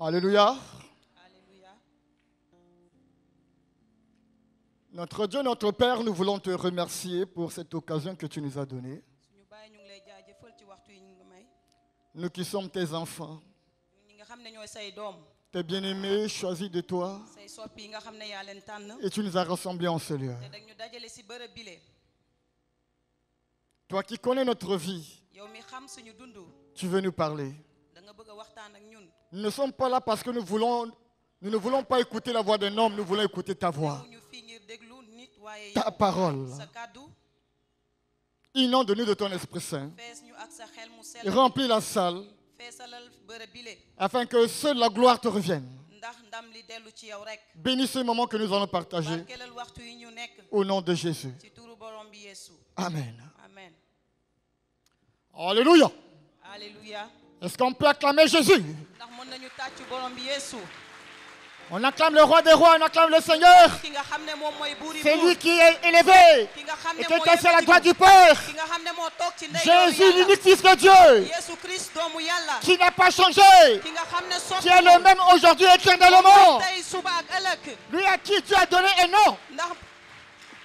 Alléluia. Alléluia. Notre Dieu, notre Père, nous voulons te remercier pour cette occasion que tu nous as donnée. suñu baay ñu ngi lay jaajëfal ci waxtu yi ñu ngi may. Nous qui sommes tes enfants, ñi nga xam ne ñooy say doom. tes bien-aimés, choisis de toi, say soppi yi nga xam ne yaa leen tànn. et tu nous as rassemblés en ce lieu. te dag ñu dajale si bërëb bile. Toi qui connais notre vie, yow mi xam suñu dund. tu veux nous parler. da nga bëgg a waxtaan ak ñun. Nous ne sommes pas là parce que nous ne voulons pas écouter la voix d'un homme, nous voulons écouter ta voix, ñu fii ngir déglu nit waaye ta parole. sa kàddu. Inonde-nous de ton Esprit Saint fees ñu ak sa xel mu et sell. remplis la salle feesalal bërëb bile. afin que seule la gloire te revienne. ndax ndam li dellu ci yow rek. Bénis ce moment que nous allons partager barkelal waxtu yi ñu nekk. au nom de Jésus. ci turu borom bi Yeesu. Amen. amen. Alléluia. alléluia. Est-ce qu'on peut acclamer Jésus? ndax mën nañu tàccu borom bi Yeesu. On acclame le roi des rois, on acclame le Seigneur. ki nga xam ne moom mooy buuri C'est buur. lui qui est élevé ki nga xam et ne qui moo est assis à la yëkkatiku. droite du Père. ki nga xam ne moo toog ci ndeyjooru Jésus, Yàlla. l'unique Fils de Dieu, Yeesu Christ doomu Yàlla. qui n'a pas changé, ki nga xam ne qui est le même aujourd'hui et éternellement. tey suba ak ëllëg. Lui à qui Dieu a donné un nom. ndax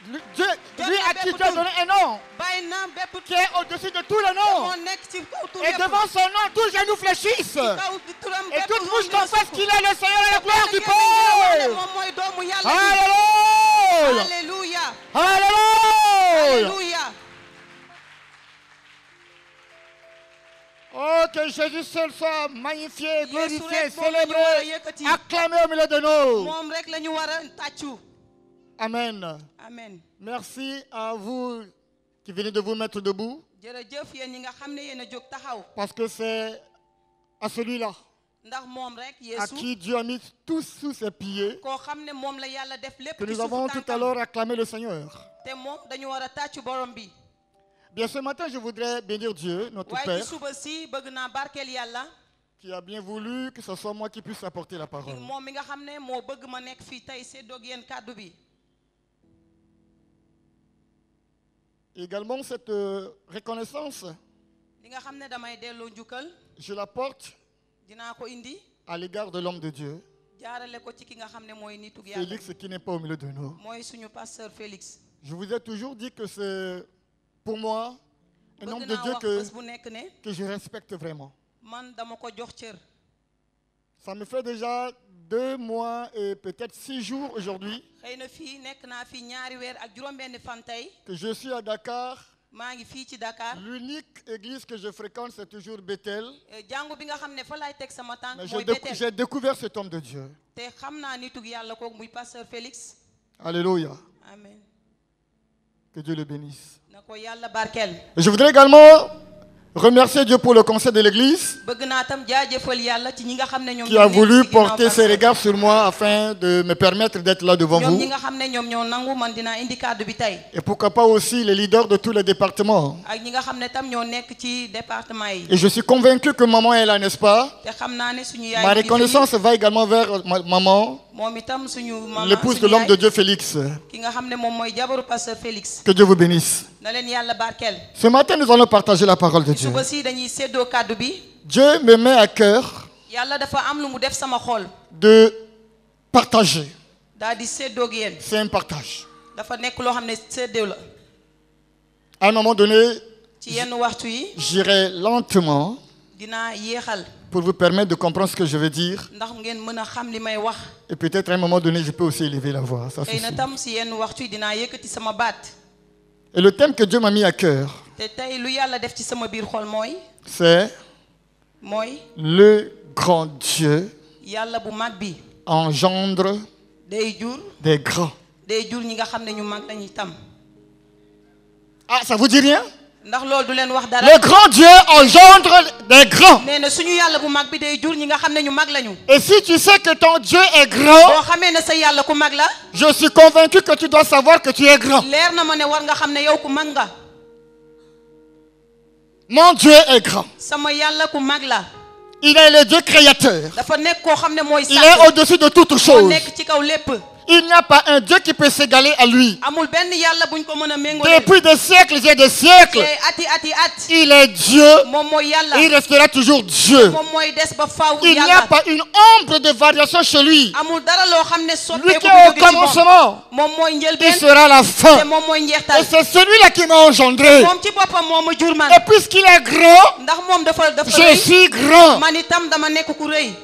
Lui à qui Dieu a donné un nom bàyyi na bépp qui est au-dessus de tous les noms. moo nekk ci kaw tur Et yëpp. devant son nom, tous les genoux fléchissent. kaw turam Et bépp toute moom bouche dina confesse sukk. qu'il est le Seigneur et la gloire du Yàlla wax ne Père. moom mooy doomu Yàlla bi. Alléluia. alléluia. Alléluia. alléluia. Oh, que Jésus seul soit magnifié, glorifié, rek moom la ñu war a célébré, yëkkati. acclamé au milieu de nous. moom rek la ñu war a tàccu. Amen. amen. Merci à vous qui venez de vous mettre debout, jërëjëf yéen ñi nga xam ne yéen a jóg taxaw. parce que c'est à celui-là ndax moom rek à Yeesu. qui Dieu a mis tous sous ses pieds koo xam ne moom la Yàlla def lépp que ci nous suufu avons tout à tànkam. l'heure acclamé le Seigneur. te moom dañu war a tàccu borom bi. Bien, ce matin, je voudrais bénir Dieu, notre waaye Père, ci suba si bëgg naa barkeel Yàlla. qui a bien voulu que ce soit moi qui puisse apporter la parole. moom mi nga xam ne moo bëgg ma nekk fii tey séddoog yéen kàddu bi. Également, cette reconnaissance, li nga xam ne damay delloo njukkal. je la porte dinaa ko indi. à l'égard de l'homme de Dieu, jaarale ko ci ki nga xam ne mooy nitug Yàlla. Félix, qui n'est pas au milieu de nous. mooy suñu pasteur Félix. Je vous ai toujours dit que c'est, pour moi, un homme bëgg de naa Dieu wax bés bu nekk ne. que je respecte vraiment. man dama ko jox cër. Ça me fait déjà 2 mois et peut-être 6 jours aujourd'hui xëy na fii nekk naa fi ñaari weer ak juróom-benni fan tey. que je suis à Dakar. maa ngi fii ci Dakar. L'unique église que je fréquente, c'est toujours Bethel. jàngu bi nga xam ne fa laay teg sama tànk Mais mooy Bethel. j'ai découvert cet homme de Dieu. te xam naa nitug Yàlla kooku muy pasteur Félix. Alléluia. amen. Que Dieu le bénisse. na ko Yàlla barkeel. Je voudrais également remercier Dieu pour le conseil de l'église bëgg naa tam jaajëfal Yàlla ci ñi nga xam ne ñoom. qui a voulu porter ses regards sur moi afin de me permettre d'être là devant ñoom ñi vous. nga xam ne ñoom ñoo nangu man dinaa indi kàddu bi tey. Et pourquoi pas aussi les leaders de tous les départements. ak ñi nga xam ne tam ñoo nekk ci département yi. Et je suis convaincu que maman est là, n'est-ce pas? te xam naa ne suñu yaay. Ma reconnaissance va également vers maman, moom itam suñu maman l'épouse de suñu l'homme de yaay. Dieu Félix. ki nga xam ne moom mooy jabaru pasteur Félix. Que Dieu vous bénisse. na leen Yàlla barkeel. Ce matin, nous allons partager la parole de Dieu. suba si dañuy séddoo kàddu bi. Dieu me met à cœur Yàlla dafa am lu mu def sama xol. de partager. daal di séddoog yéen. C'est un partage. dafa nekk loo xam ne séddoo la. À un moment donné, ci yenn waxtu yi. j'irai lentement dinaa yéexal. pour vous permettre de comprendre ce que je veux dire. ndax ngeen mën a xam li may wax. Et peut-être à un moment donné, je peux aussi élever la voix. Ça, c'est xëy na sûr. tam si yenn waxtu yi dinaa yëkkati sama baat. Et le thème que Dieu m'a mis à cœur, te tey lu Yàlla def ci sama biir xol c'est mooy le grand Dieu Yàlla bu mag bi. engendre day jur. des grands. day jur ñi nga xam ne ñu mag lañuy tam. Ah, ça vous dit rien? ndax loolu du leen wax dara. Le grand Dieu engendre des grands. nee na suñu Yàlla bu mag bi day jur ñi nga xam ne ñu mag lañu. Et si tu sais que ton Dieu est grand, boo xamee ne sa Yàlla ku mag la. je suis convaincu que tu dois savoir que tu es grand. leer na ma ne war nga xam ne yow ku mag nga. Mon Dieu est grand. sama Yàlla ku mag la. Il est le Dieu créateur. dafa nekk koo xam ne mooy Il est au-dessus de toutes moo choses. nekk ci kaw lépp. Il n'y a pas un Dieu qui peut s'égaler à lui. amul benn yàlla buñ ko mën a méngale. Depuis des siècles et des siècles, ati at. il est Dieu. moom mooy yàlla. Et il restera toujours Dieu. moom mooy des ba faaw Il n'y a yàlla. pas une ombre de variation chez lui. amul dara loo xam ne Lui soppeeku qui est au bi jóge ci moom. commencement, moom mooy il njëlbeen. sera la te fin. moom mooy Et njeextal. c'est celui-là qui m'a engendré. moom ci boppam moo ma jur man. Et puisqu'il est grand, ndax moom dafa je rëy. suis grand. man itam dama nekk ku rëy.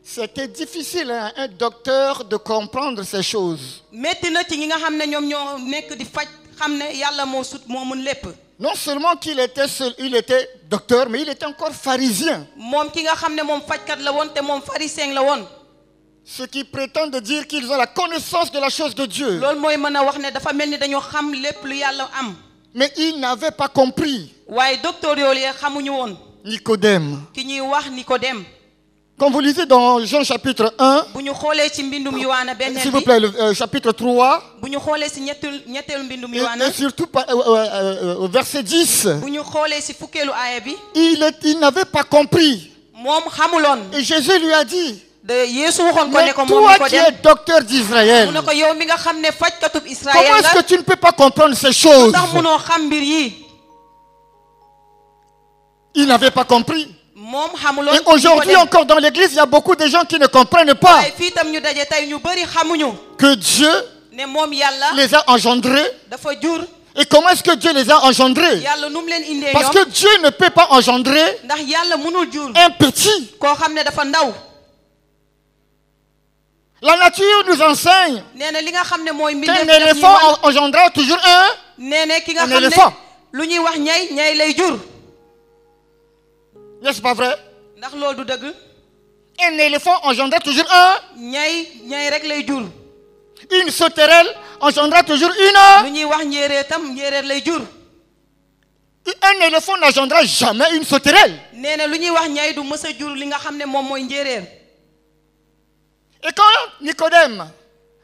C'était difficile à un docteur de comprendre ces choses. métti na ci ñi nga xam ne ñoom ñoo nekk di faj xam ne yàlla moo sut moo mën lépp. Non seulement qu'il était seul, il était docteur, mais il était encore pharisien. moom ki nga xam ne moom fajkat la woon te moom pharisien la woon. Ceux qui prétendent dire qu'ils ont la connaissance de la chose de Dieu. loolu mooy mën a wax ne dafa mel ni dañoo xam lépp lu yàlla am. Mais ils n'avaient pas compris. waaye docteur yooyu xamuñu woon. Nicodème. ki ñuy wax Nicodème. Quand vous lisez dans Jean chapitre 1, bu ñu xoolee ci mbindum Yowaana benneel s'il vous bi. plaît, le chapitre 3, bu ñu xoolee ci ñetteelu mbindum et Yowaana. surtout au verset 10, bu ñu xoolee ci fukkeelu aaya bi. il n'avait pas compris. moom xamuloon. Et Jésus lui a dit, de Yeesu waxoon ko mais ne ko moom toi qui Nicodème. es docteur d'Israël, mu ne ko yow mi nga xam ne fajkatub comment Israël est-ce la. que tu ne peux pas comprendre ces choses? ndax munoo xam mbir yi. Il n'avait pas compris. moom xamuloon. Et aujourd'hui encore dans l'église, il y a beaucoup de gens qui ne comprennent pas waaye fii tam ñu daje tey ñu bëri xamuñu. que Dieu ne moom yàlla. les a engendrés. dafa jur. Et comment est-ce que Dieu les a engendrés? yàlla nu mu leen indee Parce ñoom. que Dieu ne peut pas engendrer ndax yàlla mënul jur. un petit. koo xam ne dafa ndaw. La nature nous enseigne nee na li nga xam ne mooy qu'un mbindeef daf ñuy éléphant wan. engendra toujours un. nee na ki nga un xam ne éléphant. lu ñuy wax ñay lay jur. N'est-ce pas vrai? ndax loolu du dëgg. Un éléphant engendra toujours un. ñay rek lay jur. Une sauterelle engendra toujours lu une. ñuy wax njéeréer tam njéeréer lay jur. Un éléphant n'engendra jamais une sauterelle. nee na lu ñuy wax ñay du mës a jur li nga xam ne moom mooy njéeréer. Et quand Nicodème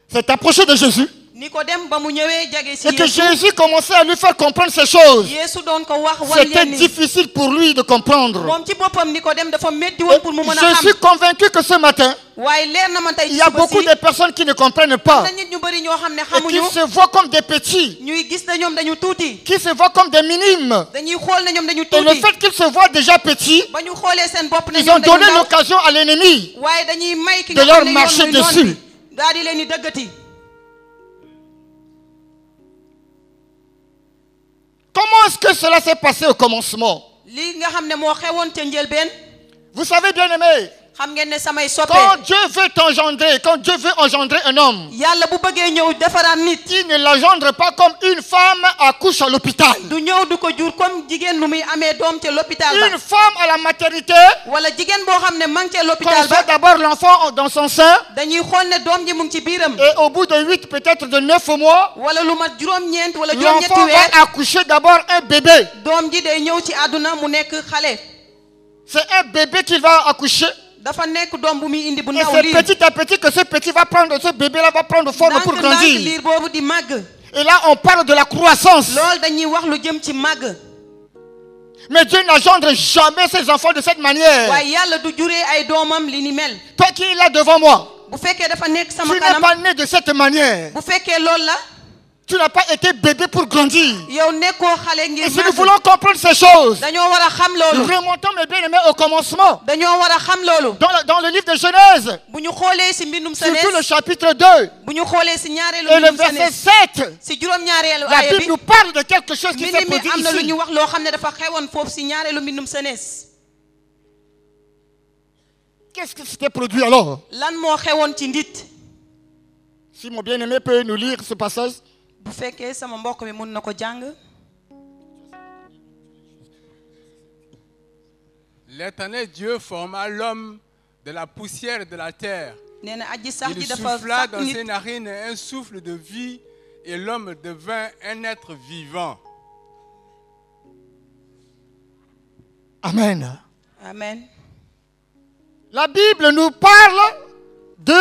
s'est approché de Jésus, Nicodème ba mu ñëwee jage si et que Yeesu. Jésus commençait à lui faire comprendre ces choses, Yeesu doon ko wax wan c'était leen ni. difficile pour lui de comprendre. moom ci boppam Nicodème dafa métti woon pour mu mën a Je suis xam. convaincu que ce matin, waaye leer na ma tey il ci y a suba beaucoup si. de personnes qui ne comprennent pas na nit ñu bëri ñoo xam ne et xamuñu. qui se voient comme des petits, ñuy gis na ñoom dañu tuuti. qui se voient comme des minimes. dañuy xool na ñoom dañu Et le tuuti. fait qu'ils se voient déjà petits, ba ñu xoolee seen bopp na ils ont ñoom dañu donné ndaw. l'occasion à l'ennemi waaye dañuy may ki de nga leur xam ne marcher yoon mooy dessus. noon bi. daal di leen di dëggati. Comment est-ce que cela s'est passé au commencement? li nga xam ne moo xewoon ca njëlbeen. Vous savez, bien aimé, xam ngeen ne samay soppe. quand Dieu veut t'engendrer, quand Dieu veut engendrer un homme, yàlla bu bëggee ñëw defaraat nit. il ne l'engendre pas comme une femme accouche à l'hôpital. du ñëw du ko jur comme jigéen nu muy amee doom ca l'hôpital ba. Une femme à la maternité wala jigéen boo xam ne ma ngi ca l'hôpital conçoit ba. d'abord l'enfant dans son sein dañuy xool ne doom ji mu ngi ci biiram. et au bout de 8, peut-être de 9 mois, wala lu mat juróom-ñeent wala juróom-ñetti l'enfant weer. va accoucher d'abord un bébé. doom ji day ñëw ci àdduna mu nekk xale. C'est un bébé qu'il va accoucher. dafa nekk doom bu muy indi bu Et ndaw c'est lii. petit à petit que ce petit va prendre, ce bébé-là va prendre forme pour ndànk-ndànk grandir. liir boobu di màgg. Et là, on parle de la croissance. loolu dañuy wax lu jëm ci màgg. Mais Dieu n'engendre jamais ses enfants de cette manière. waaye yàlla du juree ay doomam li ni mel. Toi qui es là devant moi, bu fekkee dafa nekk tu sama n'es kanam. pas né de cette manière. bu fekkee loolu la. Tu n'as pas été bébé pour grandir. yow nekkoo xale ngir Et si nous màgg. voulons comprendre ces choses, dañoo war a xam loolu. remontons mes bien-aimés au commencement. dañoo war a xam loolu. Dans le livre de Genèse, bu ñu xoolee si mbindum surtout le Senes. chapitre 2 bu ñu xoolee si ñaareelu et le mbindum verset Senes. 7, si juróom-ñaareelu la aaya Bible bi. nous parle de quelque chose qui s'est mbind mi produit am na lu ici. ñu wax loo xam ne dafa xewoon foofu si ñaareelu mbindum Senes. Qu'est-ce qui s'était produit alors? lan moo xewoon ci ndit. Si mon bien-aimé peut nous lire ce passage. bu fekkee sama mbokk mi mun na ko jàng. L'Éternel Dieu forma l'homme de la poussière de la terre. nee na aji sax ji Il dafa souffla sàkk dans ses nit. narines un souffle de vie et l'homme devint un être vivant. Amen. amen. La Bible nous parle de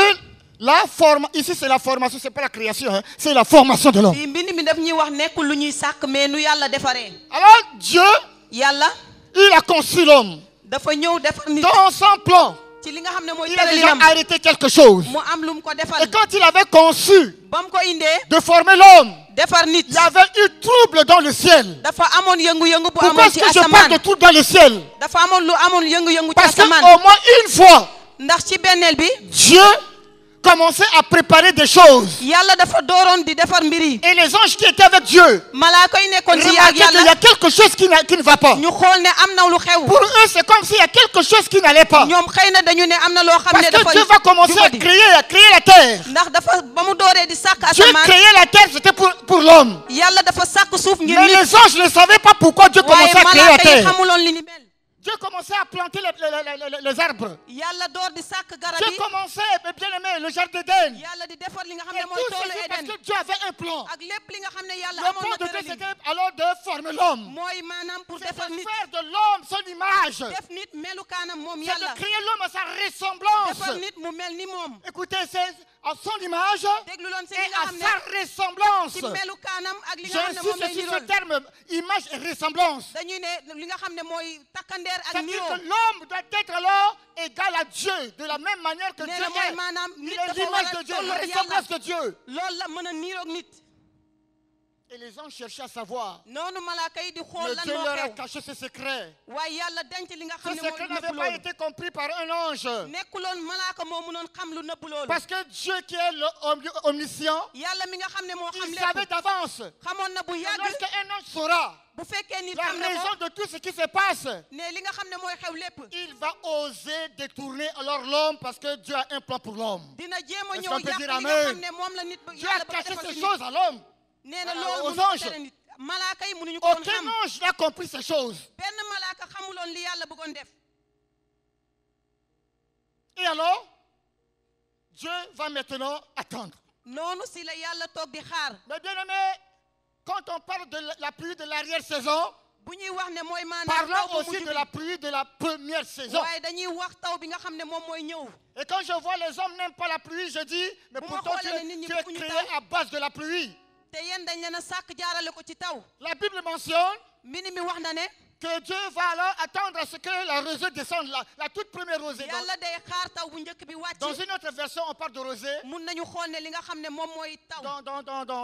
la formation. Ici, c'est la formation, ce n'est pas la création, hein. C'est la formation de l'homme. fii mbind mi daf ñuy wax nekkul lu ñuy sàkk mais nu yàlla defaree. Alors, Dieu, yàlla il a conçu l'homme dafa ñëw defar nit. dans son plan. ci li nga xam ne mooy il a déjà tëralinam arrêté quelque chose. mu am lu mu ko Et defal quand il avait conçu ba mu ko indee de former l'homme, defar nit il y avait eu trouble dans le ciel. dafa amoon yëngu-yëngu bu Pourquoi amoon est-ce ci que je parle asamaan de trouble dans le ciel? dafa amoon lu amoon yëngu-yëngu ci Parce qu'au asamaan moins une fois, ndax ci benneel bi Dieu commençait à préparer des choses. yàlla dafa dooroon di defar mbir yi Et les anges qui étaient avec Dieu malaaka yi nekkoon ci yaag remarquaient qu'il y a yàlla quelque chose qui ne va pas. ñu xool ne am na lu xew Pour eux, c'est comme s'il y a quelque chose qui n'allait pas. ñoom xëy na dañu ne am na loo xam Parce ne que dafa Dieu va commencer à jubadi. créer la terre. ndax dafa ba mu dooree di sàkk Dieu asamaan créait la terre, c'était pour l'homme. yàlla dafa sàkk suuf ngir Mais nit les anges ne savaient pas pourquoi Dieu waaye commençait à créer la malaaka yi terre. xamuloon li ni mel Dieu commençait à planter les arbres. yàlla door di sàkk garab Dieu yi commençait, bien aimé, le jardin d'Éden. yàlla di defar li nga xam Et ne mooy tout toolu ceci parce Eden que Dieu avait un plan. ak lépp li nga xam ne yàlla Le amoon plan na de Dieu, tëralin c'était alors de former l'homme. mooy maanaam pour C'est defar de nit faire de l'homme son image. def nit melukaanam moom C'est yàlla de créer l'homme à sa defar ressemblance. nit mu mel ni moom Écoutez, c'est à son image déglu loon si et li nga à xam ne sa ressemblance. ci melukaanam ak li nga xam ne moom lay J'insiste sur ce nirool terme, image et ressemblance. dañuy ne li nga xam ne mooy takkandeer ak C'est-à-dire niroo que l'homme doit être alors égal à Dieu, de la même manière que nee Dieu na mooy est. maanaam Il nit est dafa war l'image a de Dieu, toll la ak yàlla ressemblance de Dieu. loolu la mën a niroog nit Et les anges cherchaient à savoir. noonu malaaka yi di xool Mais lan Dieu moo leur a xew caché ce secret. waaye yàlla denc li nga Ce xam ne mooy secret lu n'avait nëbb pas loolu été compris par un ange. nekkuloon malaaka moo mënoon xam lu nëbb loolu Parce que Dieu qui est omniscient, yàlla mi nga xam ne moo xam il savait lépp d'avance. xamoon na bu yàgg Lorsqu'un ange saura bu fekkee nit la xam na ko raison de tout ce qui se passe, ne li nga xam ne mooy xew lépp il va oser détourner alors l'homme parce que Dieu a un plan pour l'homme. dina jéem a Est-ce ñëw qu'on peut yàq dire li nga amen? xam ne moom la nit Dieu a yàlla ba caché defal ces ci choses nit à l'homme. nee na aux loolu mënu ko anges. tere nit malaaka yi mënuñu ko woon Aucun xam ange n'a compris ces choses. benn malaaka xamuloon li yàlla bëggoon def Et alors, Dieu va maintenant attendre. noonu si la yàlla toog di xaar Mais bien aimé, quand on parle de la pluie de l'arrière-saison, bu ñuy wax ne mooy maanaam taw parlons bu aussi mujj de bi la pluie de la première saison. waaye dañuy wax taw bi nga xam ne moom mooy ñëw Et quand je vois les hommes n'aiment pas la pluie, je dis, mais Bon, pourtant tu moi, les nit ñi es bëgguñu créé taw. à base de la pluie. te yéen dañ leen a sàkk jaarale ko ci taw La Bible mentionne mbind mi wax na ne que Dieu va alors attendre à ce que la rosée descende, la toute première rosée. yàlla day xaar taw bu njëkk bi Dans wàcc une autre version, on parle de rosée. mun nañu xool ne li nga xam ne moom mooy taw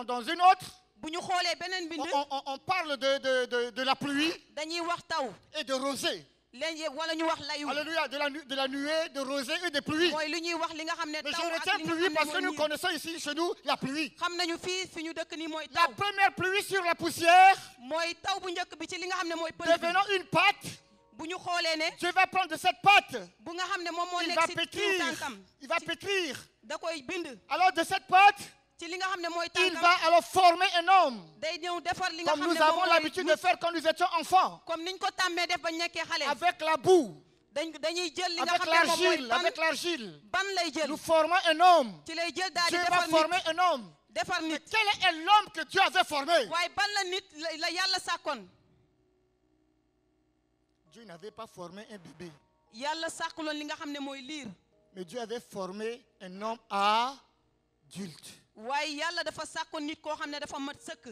Dans une autre, bu ñu xoolee beneen bind on parle de la pluie dañuy wax taw et de rosée. léegi wala ñu wax layu Alléluia, de la nuée, de rosée et de pluie. mooy lu ñuy wax li nga xam ne Mais taw je ak retiens li nga pluie xam parce ne que nous mooy niir connaissons ici chez nous la pluie. xam nañu fii fi ñu dëkk nii mooy La taw première pluie sur la poussière, mooy taw bu njëkk bi ci li nga xam ne mooy pël bi devenant une pâte, bu ñu xoolee ne Dieu va prendre de cette pâte, bu nga xam ne moom moo il nekk va si pétrir. tànkam Il va pétrir. da koy bind Alors de cette pâte, ci li nga xam ne mooy il tànkam va alors former un homme. day ñëw defar li nga Comme xam nous ne moom avons mooy l'habitude de faire quand nous étions enfants. comme niñ ko tàmmee def ba ñu nekkee xale Avec la boue, dañuy jël li nga avec xam ne moom mooy l'argile, ban avec l'argile. ban lay jël Nous formons un homme. ci lay jël daal di Dieu va defar former nit un homme. defar nit Quel est l'homme que Dieu avait formé? waaye ban la nit la yàlla sàkkoon Dieu n'avait pas formé un bébé, yàlla sàkkuloon li nga xam ne mooy liir mais Dieu avait formé un homme adulte. waaye yàlla dafa sàkkoon nit koo xam ne dafa mat sëkk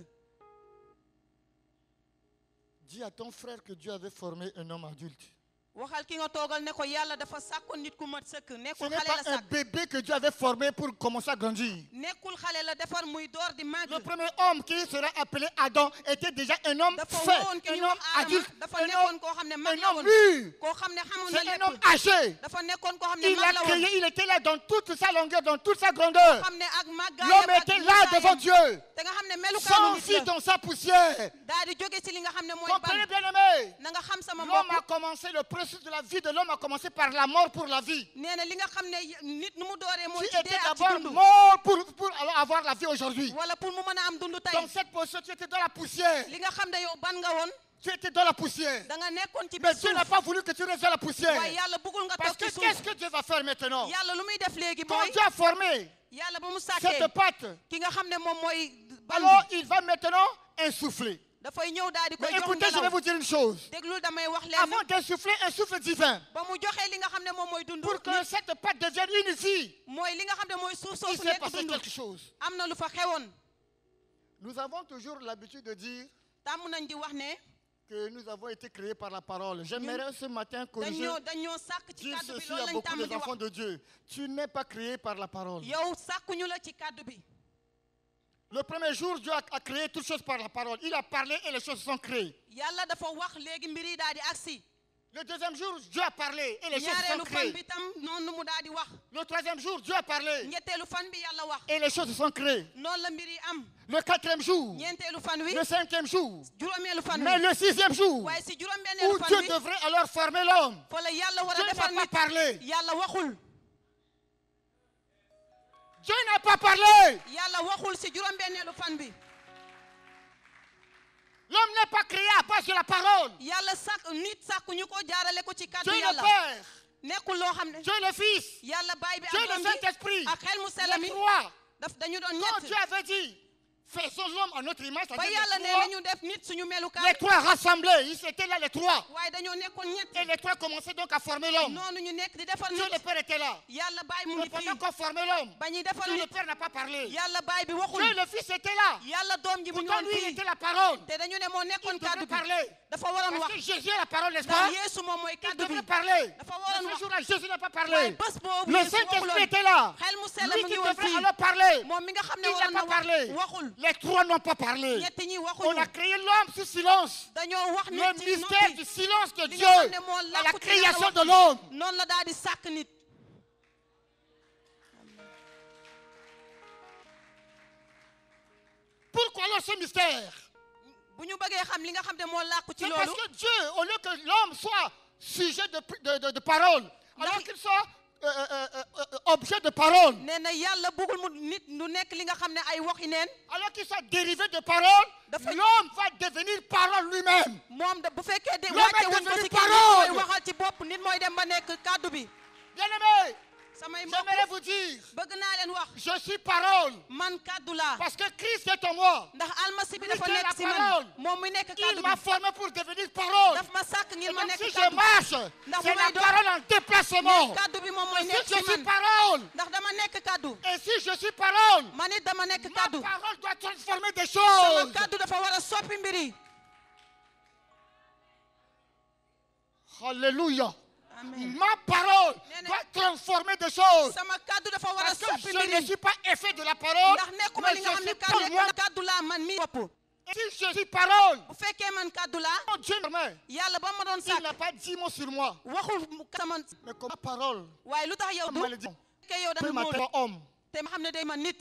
Dis à ton frère que Dieu avait formé un homme adulte. waxal ki nga toogal ne ko yàlla dafa sàkkoon nit ku mat sëkk Ce nekkul n'est xale la pas un sàkk bébé que Dieu avait formé pour commencer à grandir. nekkul xale la defar muy door di màgg Le premier homme qui sera appelé Adam était déjà un homme dafa fait, woon ki un ñuy homme wax adulte, Aadama dafa un nekkoon homme, koo xam ne mag un la homme woon mûr. koo xam ne xamoon na C'est un lépp homme âgé. dafa nekkoon koo xam ne Il mag a la woon créé, il était là dans toute sa longueur, dans toute sa grandeur. xam ne ak màggaayam L'homme ak était là devant guddaaayam Dieu, te nga xam ne melukaanu sans nit fil la dans sa poussière. daal di jóge ci li nga xam ne mooy Comprenez ban bien aimé. na nga xam sama L'homme a mbokk commencé, le processus de la vie de l'homme a commencé par la mort pour la vie. nee na li nga xam ne nit nu mu dooree Tu mooy ci étais dee ak ci d'abord dund mort pour alors avoir la vie aujourd'hui. wala pour mu mën a am dund tey Dans cette position, tu étais dans la poussière. li nga xam ne yow ban nga woon Tu étais dans la poussière. da nga nekkoon ci Mais biir Dieu n'a suuf pas voulu que tu restes dans la poussière. waaye yàlla bëggul nga Parce toog que ci qu'est-ce suuf que Dieu va faire maintenant? yàlla lu muy def léegi Quand mooy Dieu a formé yàlla ba mu sàkkee cette pâte, ki nga xam ne moom mooy ban alors bi il va maintenant insuffler. dafay ñëw daal di Mais koy jox écoutez, je vais ngelaw vous dire une chose. déglul damay wax leen Avant d'insuffler un souffle divin, ba mu joxee li nga xam ne moom mooy dund pour que cette pâte devienne une vie, mooy li nga xam ne mooy suuf il soosu s'est nekk passé dund quelque chose. am na lu fa xewoon Nous avons toujours l'habitude de dire tàmm nañ di wax ne que nous avons été créés par la parole. J'aimerais ce matin corriger, dañoo sàkk ci dire kàddu bi ceci loolu à lañ beaucoup tàmm des di enfants wax de Dieu. Tu n'es pas créé par la parole. yow sàkkuñu la ci kàddu bi. Le premier jour, Dieu a créé toutes choses par la parole. Il a parlé et les choses sont créées. yàlla dafa wax léegi mbir yi daal di agsi. Le deuxième jour, Dieu a parlé et les choses sont ñaareelu fan créées. bi tam noonu mu daal di wax. Le troisième jour, Dieu a parlé ñetteelu fan bi yàlla wax. et les choses sont créées. noonu la mbir yi am. Le quatrième jour, ñeenteelu fan wi. le cinquième jour, juróomeelu fan mais wi. le sixième jour, waaye si où juróom-benneelu fan Dieu wi. devrait alors former l'homme. fa la yàlla war Dieu a n'a defar pas nit. parlé. yàlla waxul. Dieu n'a pas parlé. yàlla waxul si juróom-benneelu fan bi. L'homme n'est pas créé à base de la parole. yàlla sàkk nit sàkkuñu ko jaarale ko ci kàddu Dieu le yàlla. Père, nekkul loo xam ne. Dieu le Fils, yàlla baay bi Dieu ak le doom bi Saint-Esprit, ak xel mu sell les mi trois. dañu doon Quand ñett. Dieu avait dit, faisons l'homme en notre image, ba c'est-à-dire yàlla les nee trois, nañu def nit suñu melukaan. les trois rassemblés, ils étaient là les trois. waaye dañoo nekkoon ñett. Et les trois commençaient donc à former l'homme. noonu ñu nekk di defar Dieu le nit. Père était là. yàlla baay mu Et ngi pendant fii. qu'on formait l'homme, ba ñuy defar Dieu le nit. Père n'a pas parlé. yàlla baay bi waxul. Dieu le Fils était là. yàlla doom ji bu Pourtant, ñëwoon lui, il fii. était la parole. te dañu ne moo Il nekkoon devrait kàddu bi. parler. dafa waroon Parce wax. que Jésus est la parole, n'est-ce pas? ndax Yeesu moom mooy Il kàddu bi. devrait parler. dafa waroon Mais wax. ce jour-là, Jésus n'a pas waaye parlé. bés boobu Le Yeesu Saint-Esprit waxuloon. était là. xel mu sell Lui mu qui ngi woon devrait fii. alors parler. moom mi nga xam ne Il n'a waroon na pas parlé. wax waxul. Les trois n'ont pas parlé. ñett ñi On waxuñu. a créé l'homme sous silence. dañoo wax Le nit ci mystère noppi. du silence de li Dieu nga xam ne moo à la làkku ci création yàlla de wax. l'homme. noonu la daal di sàkk nit. Pourquoi alors ce mystère? bu ñu bëggee xam li nga xam ne moo làkku ci C'est parce loolu. que Dieu, au lieu que l'homme soit sujet de parole, alors qu'il soit objet de parole, nee na yàlla bëggul mu nit du nekk li nga xam ne ay waxi neen. alors qu'il soit dérivé de parole, Dafa- l'homme va devenir parole lui-même. moom de bu fekkee de L'homme wàcce est wuñ ko devenu ci kii nit parole. mooy waxal ci bopp nit mooy dem ba nekk kàddu bi. Bien-aimés, samay mbokk j'aimerais vous dire, bëgg naa leen wax. je suis parole, man kàddu laa. parce que Christ est en moi. ndax almasi bi Lui dafa qui est nekk la si man. parole. moom mi nekk Il kàddu bi. m'a formé pour devenir parole. daf ma sàkk ngir Et ma donc nekk si je kàddu. marche, Ndax c'est bu la may dox- parole en déplacement. kàddu bi moom mooy Si nekk je ci suis man. parole, ndax dama nekk kàddu. et si je suis parole, man it dama nekk ma kàddu. parole doit transformer des sama choses. kàddu dafa war a soppi mbir yi. Alléluia. Amen. Ma parole Nene. doit transformer des choses. sama kàddu dafa war a Parce que soppi je mbir ne yi. suis pas effet de la parole, ndax nekkuma mais li nga xam je ne suis pour moi. kàddu laa man mi bopp. Et si je suis parole, bu fekkee man kàddu laa. mon Dieu me met. yàlla ba ma doon Il sàkk. n'a pas 10 mots sur moi. waxul sama. Mais comme ma parole, waaye lu tax yow du. malédiction, fekkee yow peut dama m'appeler muur. homme. te ma xam ne day man nit.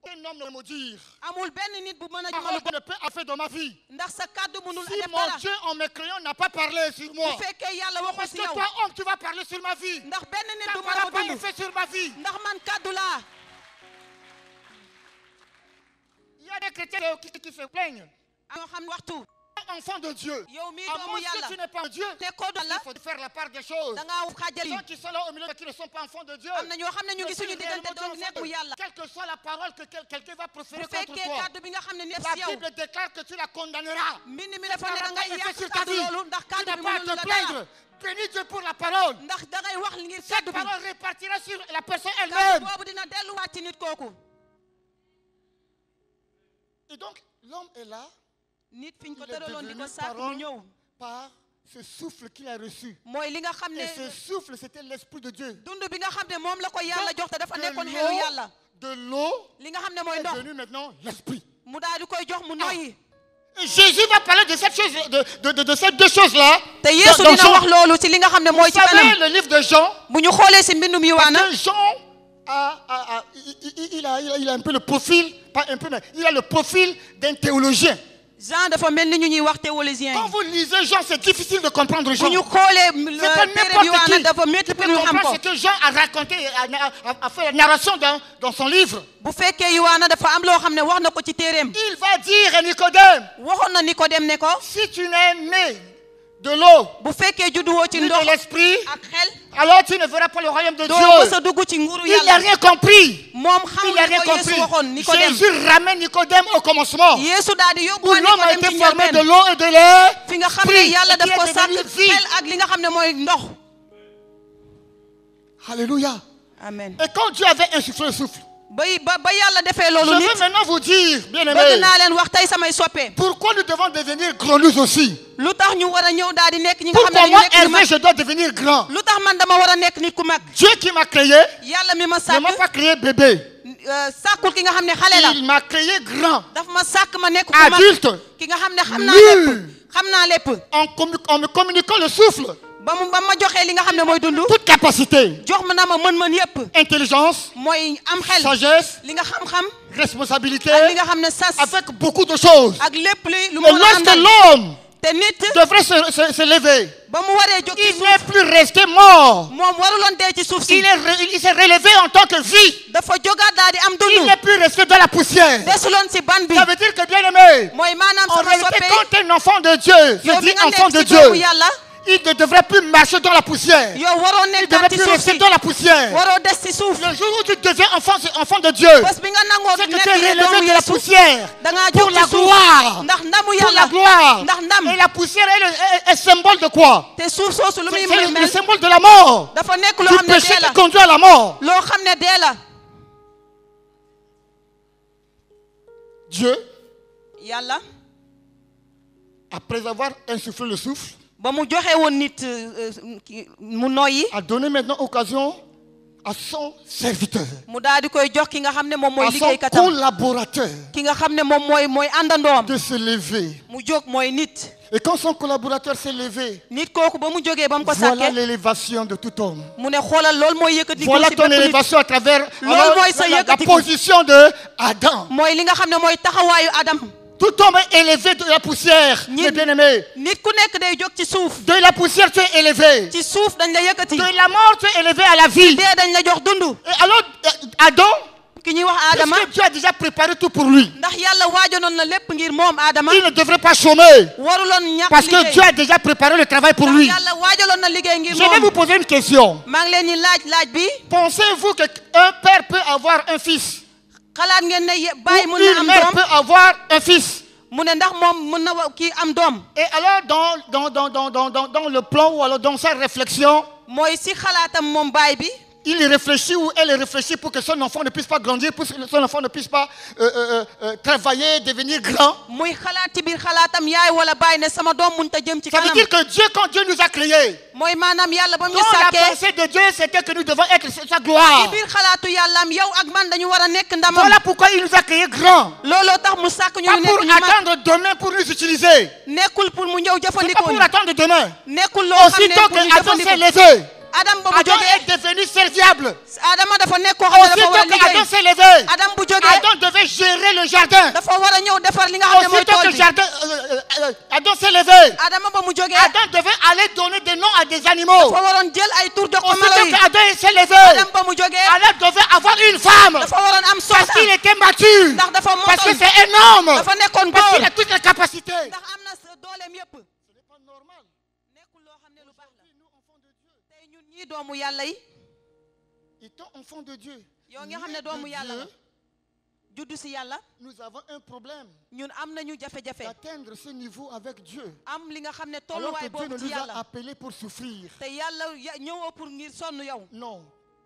Un homme ne me maudire. amul benn nit bu mën a La jumalu parole ne peut pas faire dans ma vie. ndax sa kàddu mënul Si def mon dara. Dieu, en me créant, n'a pas parlé sur moi. bu fekkee yàlla waxul Parce si que yow. toi, homme, tu vas parler sur ma vie. ndax benn nit Ça du mën a n'aura ko pas dund. effet sur ma vie. ndax man kàddu laa. Il y a des chrétiens qui se plaignent. ñoo xam ne waxtu. Enfant de Dieu. yow mii À doomu moins yàlla. que tu n'es pas Dieu, nekkoo doon la. il faut faire la part des choses. da ngaa xaajal Les yi. gens qui sont là au milieu qui ne sont pas enfants de Dieu. am na ñoo xam ne ñu ngi ne sont suñu diggante réellement doon enfants nekku de- yàlla. Quelle que soit la parole que quelqu'un va bu proférer contre fekkee toi, kàddu bi nga xam ne neef la si yow. Bible déclare que tu la condamneras. mbind mi dafa Ça ne da n'a pas ngay effet yàq sur ta kàddu vie. loolu ndax Tu kàddu n'as bi pas à mënul te la dara. plaindre. Bénis Dieu pour la parole. ndax da ngay wax ngir Cette kàddu bi. parole répartira sur la personne kàddu elle-même. boobu dina delluwaat ci nit kooku. Et donc, l'homme est là nit fi ñu ko Il est tëraloon di ko devenu sàkk mu parole. ñëw. par ce souffle qu'il a reçu. mooy li nga xam ne Et ce souffle, c'était l'Esprit de Dieu. dund bi nga xam ne moom la ko yàlla jox te dafa De nekkoon xelu yàlla. l'eau li nga xam ne mooy est ndox devenu maintenant l'Esprit. mu daal di koy jox mu noyyi. Et Jésus va parler de cette chose, de ces deux choses-là. te Yeesu Dans dina Jean. wax loolu ci li nga xam ne Vous mooy ci savez, kanam. le livre de Jean, bu ñu xoolee ci mbindum Yowaana. parce que Jean il a un peu le profil, pas un peu, mais il a le profil d'un théologien. Jean dafa mel ni ñu ñuy wax théologien Quand yi. vous lisez Jean, c'est difficile de comprendre Jean. bu ñu xoolee C'est pas téere n'importe Yowaana qui dafa métti qui pour peut ñu xam comprendre ko. ce que Jean a raconté, a fait la narration dans son livre. bu fekkee Yowaana dafa am loo xam ne wax na ko ci téereem. Il va dire à Nicodème, waxoon na Nikodem ne ko. si tu n'es né de l'eau bu fekkee judduwoo ci ni ndox de l'esprit, ak xel. alors tu ne verras pas le royaume de doo mës Dieu. a dugg ci nguuru Il n'a yàlla. rien compris. moom Il xamul n'a li rien ko Yeesu waxoon compris. Nikodem. Jésus ramène Nicodème au commencement. Yeesu daal di yóbbu Où l'homme a Nikodem été ci formé de njëlbeen. l'eau et de l'air. fi nga xam ne yàlla daf ko qui est sàkk devenu vie. xel ak li nga xam ne mooy ndox. Alléluia. amen. Et quand Dieu avait insufflé le souffle, ba yàlla defee Je loolu nit veux maintenant vous dire, bien bëgg aimé, naa leen wax tey samay soppe pourquoi nous devons devenir grands nous aussi. lu tax ñu war a ñëw daal di nekk ñi nga xam Pourquoi ne moi, dañu nekk ñu Hervé, mag je dois devenir grand. lu tax man dama war a nekk nit ku mag Dieu qui m'a créé yàlla mi ma ne m'a sàkk pas créé bébé. sàkkul ki nga xam ne xale la Il m'a créé grand, daf ma sàkk ma nekk ku mag adulte, ki nga xam ne xam naa Mûr. lépp xam naa lépp en me communiquant le souffle, ba ma joxee li nga xam ne mooy dund toute capacité, jox ma na ma mën-mën yépp intelligence, mooy am xel sagesse, li nga xam-xam responsabilité, ak li nga xam ne sas avec beaucoup de choses. ak lépp li lu Et mën a lorsque àndal l'homme te nit devrait se lever, ba mu waree jóg ci il suuf n'est plus resté mort. moom waruloon dee ci suuf si Il s'est relevé en tant que vie. dafa jógaat daal di am Il dund n'est plus resté dans la poussière. desuloon si ban bi Ça veut dire que, bien aimé, mooy maanaam en sama réalité, soppe quand tu es un enfant de Dieu, yow je bi dis nga enfant de nekk si doomu Dieu, yàlla il ne devrait plus marcher dans la poussière. yow waroo Il ne nekkaat devrait ci plus suuf rester si dans la poussière. waroo des ci suuf Le jour où tu deviens enfant de Dieu, bés bi nga nangoo c'est que nekk tu es ni relevé doomu de la Yeesu poussière da ngaa pour jóg la ci suuf gloire. ndax ndamu Pour la yàlla gloire. ndax ndam Et la poussière est symbole de quoi? te suuf soosu lu muy C'est le mel symbole de la mort. dafa nekk loo Du xam ne péché dee la qui conduit à la mort. loo xam ne dee la Dieu, yàlla après avoir insufflé le souffle, ba mu joxe woon nit mu noyyi a donné maintenant occasion à son serviteur, mu daal di koy jox ki nga xam ne moom mooy à son liggéeykatam collaborateur ki nga xam ne moom mooy àndandoom de se lever. mu jóg mooy nit Et quand son collaborateur s'est levé, nit kooku ba mu jógee ba mu ko voilà sàkkee l'élévation de tout homme. mu ne xoolal loolu mooy yëkkati ko Voilà si ton bépp nit élévation à travers Loolu mooy sa la yëkkatiku. position de Adam. mooy li nga xam ne mooy taxawaayu Adam Tout homme est élevé de la poussière, mes bien-aimés. nit ku nekk day jóg ci suuf De la poussière, tu es élevé. ci suuf dañ la yëkkati De la mort, tu es élevé à la vie. dee dañ la jox dund Et alors, Adam, ki ñuy wax Adama puisque Dieu a déjà préparé tout pour lui, ndax yàlla waajaloon na lépp ngir moom Adama il ne devrait pas chômer. waruloon ñàkk Parce que liggéey Dieu a déjà préparé le travail pour ndax lui. yàlla waajaloon na liggéey ngir Je vais vous moom poser une question. maa ngi leen di laaj bi Pensez-vous qu'un père peut avoir un fils? xalaat ngeen ne Ou bàyyi mën na une am mère doom peut avoir un fils? mu ne ndax moom mën na kii am doom Et alors, dans le plan ou alors dans sa réflexion, mooy si xalaatam moom baay bi il réfléchit ou elle réfléchit pour que son enfant ne puisse pas grandir, pour que son enfant ne puisse pas travailler, devenir grand. muy xalaat ci biir xalaatam yaay wala baay ne sama doom mënut a jëm ci Ça veut kanam dire que Dieu, quand Dieu nous a créés, mooy maanaam yàlla ba mu ñu quand la sàkkee pensée de Dieu, c'était que nous devons être sa ci gloire. biir xalaatu yàllaam yow ak man dañu war a nekk ndamam Voilà pourquoi il nous a créés grands. looloo tax mu sàkk ñu Pas pour nekk ñu mag attendre demain pour nous utiliser. nekkul pour mu ñëw C'est pas jëfandikoo pour ñu attendre demain. nekkul loo xam Aussitôt ne pour ñu que Adam s'est jëfandikoo levé, Adam ba mu Adam jógee est devenu serviable. Adama dafa nekk koo xam ne dafa Aussitôt war a que Adam liggéey s'est levé, Adam bu jógee Adam devait gérer le jardin. dafa war a ñëw defar li nga xam ne mooy Aussitôt tool que bi Adam s'est levé, Adama ba mu jógee Adam devait aller donner des noms à des animaux. dafa waroon jël ay tur jox ko malo Aussitôt yi que Adam s'est levé, Adam ba mu jógee Adam devait avoir une femme. dafa waroon am Parce qu'il soxna était mature. ndax dafa Parce que motoon c'est un homme. dafa nekkoon Parce qu'il góor a toutes les capacités. ndax am na dooleem yépp Ce n'est pas normal. nekkul loo xam ne lu baax la Nous, enfants de Dieu, tey ñun ñii doomu yàlla yi étant enfants de Dieu, yow nga xam ne nés doomu de yàlla la Dieu, juddu si yàlla nous avons un problème ñun am nañu jafe-jafe d'atteindre ce niveau avec Dieu. am li nga xam ne Alors tolluwaay que Dieu ne boobu ci nous a yàlla appelés pour souffrir. te yàlla ñëwoo pour ngir sonn yow Non.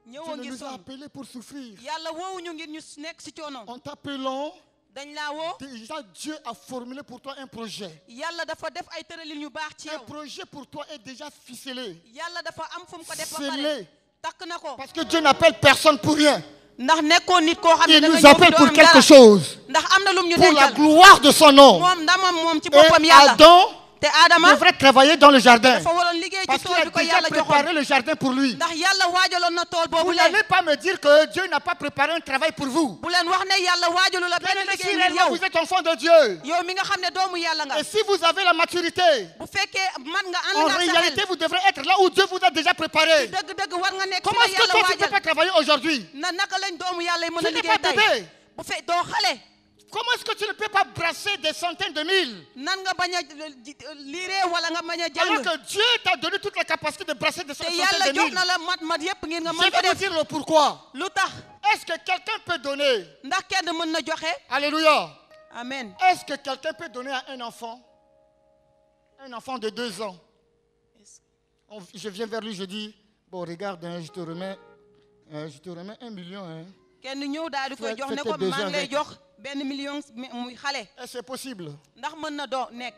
Dieu ñëwoo ne ngir nous a sonn appelés pour souffrir. yàlla woowuñu ngir ñu nekk si coono En t'appelant, dañ laa woo déjà Dieu a formulé pour toi un projet. yàlla dafa def ay tëralin yu baax ci Un yow projet pour toi est déjà ficelé, yàlla dafa am fu mu ko def ba pare scellé. takk na ko Parce que Dieu n'appelle personne pour rien. ndax nekkoon nit koo xam ne Il da nga nous ñëw appelle fi pour doo am quelque dara chose. ndax am na lum ñu Pour la dencal gloire de son nom. moom ndamam moom ci boppam Et yàlla Adam te Adama devrait travailler dans le jardin. dafa waroon liggéey ci Parce qu'il tool a bi ko déjà yàlla joxoon préparé le jardin pour lui. ndax yàlla waajaloon na tool Vous boobu n'allez leen pas me dire que Dieu n'a pas préparé un travail pour vous. bu leen wax ne yàlla waajalu la benn Bien-aimés, si liggéey ngir réellement yow vous êtes enfant de Dieu, yow mi nga xam ne doomu yàlla nga et si vous avez la maturité, bu fekkee man nga en ànd nga ak sa réalité, xel vous devrez être là où Dieu vous a déjà préparé. dëgg-dëgg war nga nekk fi Comment la est-ce que yàlla toi, tu ne peux waajal pas travailler aujourd'hui? naka lañ doomu yàlla yi mën a Tu n'es pas liggéey tey bébé. bu fe doo xale Comment est-ce que tu ne peux pas brasser des centaines de mille? nan nga bañ a liiree wala nga bañ a Alors jàng que Dieu t'a donné toute la capacité de brasser des te centaines yàlla de jox mille. na la mat yépp ngir nga Je mën ko vais vous def dire le pourquoi. lu tax Est-ce que quelqu'un peut donner? ndax kenn mën na joxe Alléluia. amen Est-ce que quelqu'un peut donner à un enfant de 2 ans? Je viens vers lui, je dis, bon, regarde, hein, je te remets 1 million. Hein. kenn ñëw daal di koy Faites- jox ne faites ko tes maa ngi lay besoins jox benn million muy xale Est-ce que c'est possible? ndax mën na doo nekk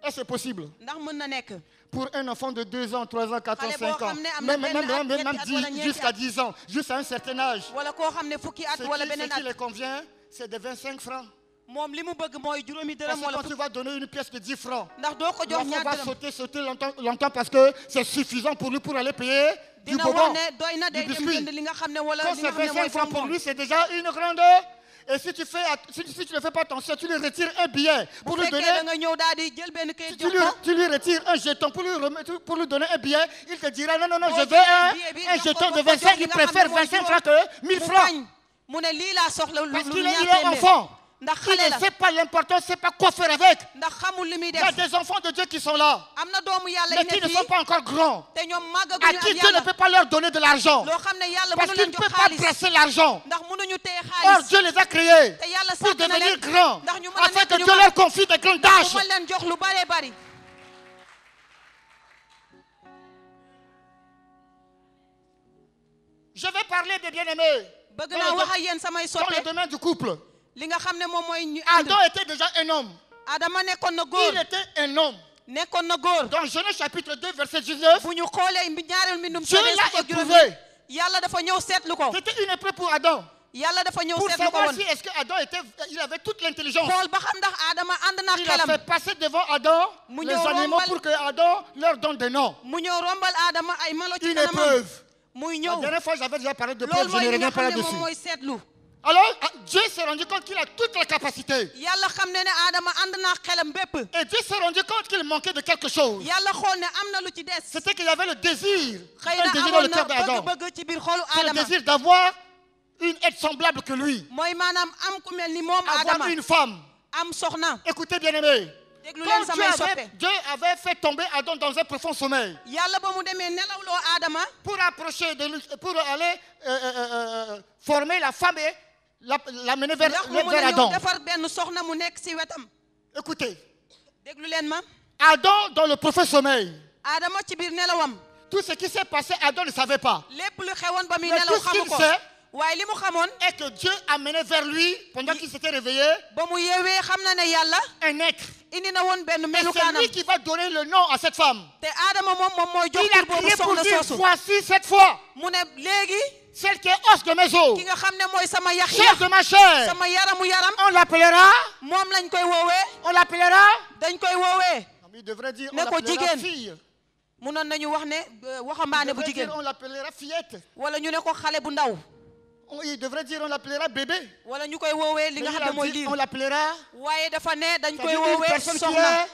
Est-ce que c'est possible? ndax mën na nekk Pour un enfant de 2 ans, 3 ans, 4 ans, Xale 5 boo ans, xam ne am na même, benn at, ñetti at wala ñeenti jusqu'à at. 10 ans, jusqu'à un certain âge, wala koo xam ne fukki at ce wala qui, beneen ce qui at les convient, c'est de 25 francs. moom li mu bëgg mooy juróomi Parce dërëm que wala quand tu vas donner une pièce de 10 francs, ndax doo ko jox l'enfant ñaar va dërëm sauter longtemps parce que c'est suffisant pour lui pour aller payer du dina bonbon, wax ne doy na day du dem biscuit. jënd li nga xam ne wala Quand li c'est nga xam ne mooy 25 francs pour bonbon lui, c'est déjà une grande. Et si tu ne fais pas attention, tu lui retires un billet pour bu lui fekkee donner. da nga ñëw daal di jël benn kayit Tu jox lui, ko tu lui retires un jeton pour lui donner un billet. Il te dira non, non, non, Boo je veux jëlee billet bi un jox ko jeton de ba ko jox 25. li Il nga xam ne préfère mooy 25 juróom. francs que 1000 mu francs. bañ mu ne lii laa soxla lu Parce lu qu'il ñaar est téeméer. enfant. ndax Il xale ne la sait pas l'important, il ne sait pas quoi faire avec. ndax xamul li muy Il y a def des enfants de Dieu qui sont là, am na doomu yàlla mais yi qui ne ne sont fii pas encore grands. te ñoom À màggaguñu ak qui Dieu ne yàlla peut pas leur donner de l'argent. loo xam ne yàlla Parce mënu qu'il leen ne jox peut pas xaalis presser l'argent. ndax mënuñu téye Or, xaalis Dieu les a créés te yàlla pour sàkk na devenir leen grands, ndax ñu mën a afin que nekk ñu Dieu mag. leur confie des grandes bu tâches. ma leen jox lu bëree bëri Je vais parler des bien-aimés bëgg dans naa le wax ak yéen samay dans le soppe domaine du couple. li nga xam ne moom mooy ñu ànd Adam était déjà un homme. Adama nekkoon na góor Il était un homme. nekkoon na góor Dans Genèse chapitre 2, verset 19, bu ñu xoolee ñaareel mbindum Dieu Genèse l'a fukk ak juróom éprouvé. yàlla dafa ñëw seetlu ko C'était une épreuve pour Adam. yàlla dafa ñëw Pour seetlu ko savoir woon si est-ce que Adam il avait toute l'intelligence. xool ba xam ndax Adama ànd na Il a xelam fait passer devant Adam Mu les ñëw animaux rombal- pour que Adam leur donne des noms. mu ñëw rombal Adama ay malo ci Une kanamam épreuve. muy La ñëw dernière fois, j'avais déjà parlé de loolu preuve, je mooy ne li nga reviens pas xam ne moom là-dessus. mooy seetlu Alors, Dieu s'est rendu compte qu'il a toute la capacité. yàlla xam ne ne Adama ànd na xelam bépp Et Dieu s'est rendu compte qu'il manquait de quelque chose. yàlla xool ne am na lu ci des C'était qu'il y avait le désir. xëy Un désir na dans amoon le na cœur d'Adam. bëgg-bëgg ci biir xolu C'est le Adama désir d'avoir une aide semblable que lui. mooy maanaam am ku mel ni moom Avoir Adama une femme. am soxna Écoutez, bien-aimés. déglu Quand leen samay soppe Dieu avait fait tomber Adam dans un profond sommeil yàlla ba mu demee nelawloo Adama pour approcher de lui, pour aller former la femme et l'amener vers, ndax mu vers mën a ñëw Adam. defar benn soxna mu nekk si wetam Écoutez, déglu leen ma Adam dans le profond sommeil, Adama ci biir nelawam tout ce qui s'est passé, Adam ne savait pas. lépp lu xewoon ba muy Mais nelaw tout ce xamu qu'il ko sait waaye li mu xamoon est que Dieu amenait vers lui, pendant qu'il s'était réveillé, ba mu yeewee xam na ne yàlla un être. indi na woon benn Et c'est melukaanam lui qui va donner le nom à cette femme. te Adama moom mooy jox Il a tur boobu crié pour soxna dire, soosu voici cette fois, mu ne léegi celle qui est os de mes os, ki nga xam ne mooy sama yax chair de ma chair. sama yaramu yaram On l'appellera, moom lañ koy woowee on l'appellera. dañ koy woowee Non, mais il devrait dire, on Ne ko l'appellera jigéen. fille. munoon nañu wax ne Il waxambaane bu devrait jigéen dire, on l'appellera fillette. wala ñu ne ko xale bu ndaw Il devrait dire, on l'appellera bébé. wala ñu koy woowee li Mais nga il xam ne a mooy dit, liir on l'appellera, waaye dafa ne dañ koy c'est-à-dire une woowee personne qui soxna est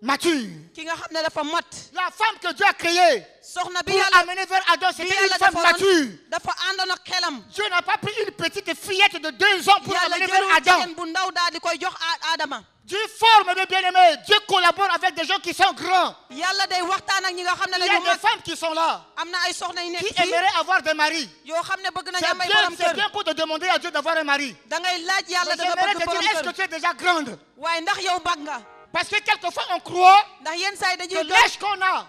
mature. ki nga xam ne dafa mat La femme que Dieu a créée soxna bi pour yàlla amener vers Adam, bi c'était yàlla une femme mature. defaroon dafa àndoon ak xelam Dieu n'a pas pris une petite fillette de 2 ans pour yàlla amener vers jëlul Adam. jigéen bu ndaw daal di koy jox Adama Dieu forme mes bien-aimés. Dieu collabore avec des gens qui sont grands. yàlla day waxtaan ak ñi nga xam ne Il y a dañu des mag femmes qui sont là, am na ay soxna yu qui nekk fii aimeraient avoir des maris. yoo xam ne bëgg nañu C'est am ay borom bien kër pour te demander à Dieu d'avoir un mari. da ngay laaj yàlla Mais da nga j'aimerais bëgg te borom dire, est-ce que kër tu es déjà grande? waaye ndax yow mag nga Parce que quelquefois on croit ndax yenn saa yi que dañuy gëm l'âge qu'on a,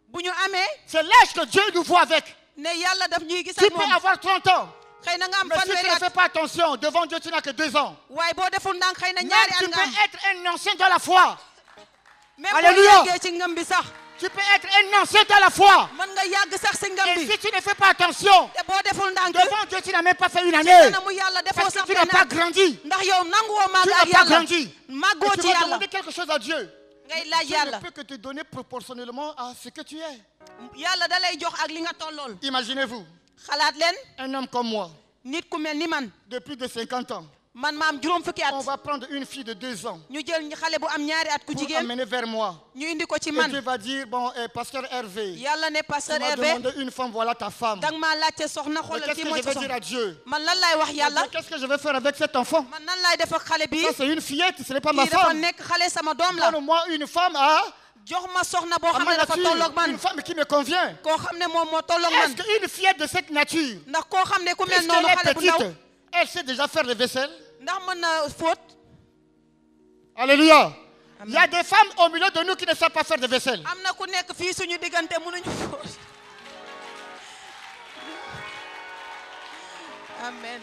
bu ñu amee c'est l'âge que Dieu nous voit avec. ne yàlla daf ñuy gis Tu ak peux moom avoir 30 ans, xëy na nga am mais si tu fanweeri ne fais at pas attention, devant Dieu tu n'as que 2 ans. waaye boo deful ndànk xëy na Même ñaari tu at nga am peux être un ancien dans la foi. même boo Alléluia. yàggee ci ngëm bi sax Tu peux être un ancien dans la foi. mën nga yàgg sax si ngëm Et bi si tu ne fais pas attention, te boo deful ndànk devant Dieu tu n'as même pas fait une année. kanamu yàlla defoo Parce que sax tu n'as benn pas at grandi. ndax yow nanguwoo Tu màgg n'as ak pas yàlla grandi. Et màggoo tu ci vas yàlla demander quelque chose à Dieu. ngay laaj Dieu ne yàlla peut que te donner proportionnellement à ce que tu es. yàlla da lay jox ak li nga tollool Imaginez-vous, xalaat leen un homme comme moi, nit ku mel ni man de plus de 50 ans, man ma am juróom fukki at on va prendre une fille de 2 ans ñu jël xale bu am ñaari at ku pour jigéen amener vers moi. ñu indi ko ci Et man Dieu va dire, bon, pasteur Hervé, yàlla ne tu pasteur m'as Hervé demandé une femme, voilà ta femme. danga maa laajte soxna Mais xoolal qu'est-ce kii que mooy je sa vais dire soxna à Dieu? man lan laay wax yàlla Qu'est-ce que je vais faire avec cet enfant? man nan laay def ak xale bi Ça, c'est une fillette, ce n'est pas ma kii dafa femme. nekk xale sama doom la Donne-moi une femme à jox ma soxna boo à xam ma ne dafa nature, tolloog man une femme qui me convient. koo xam ne moom moo tolloog Est-ce man qu'une fillette de cette nature, ndax koo xam ne ku mel puisqu'elle noonu est xale bu ndaw petite, elle sait déjà faire les vaisselles? ndax mën na fóot Alléluia. Il y a des femmes au milieu de nous qui ne savent pas faire de vaisselle. am na ku nekk fii suñu diggante mënuñu fóot Amen.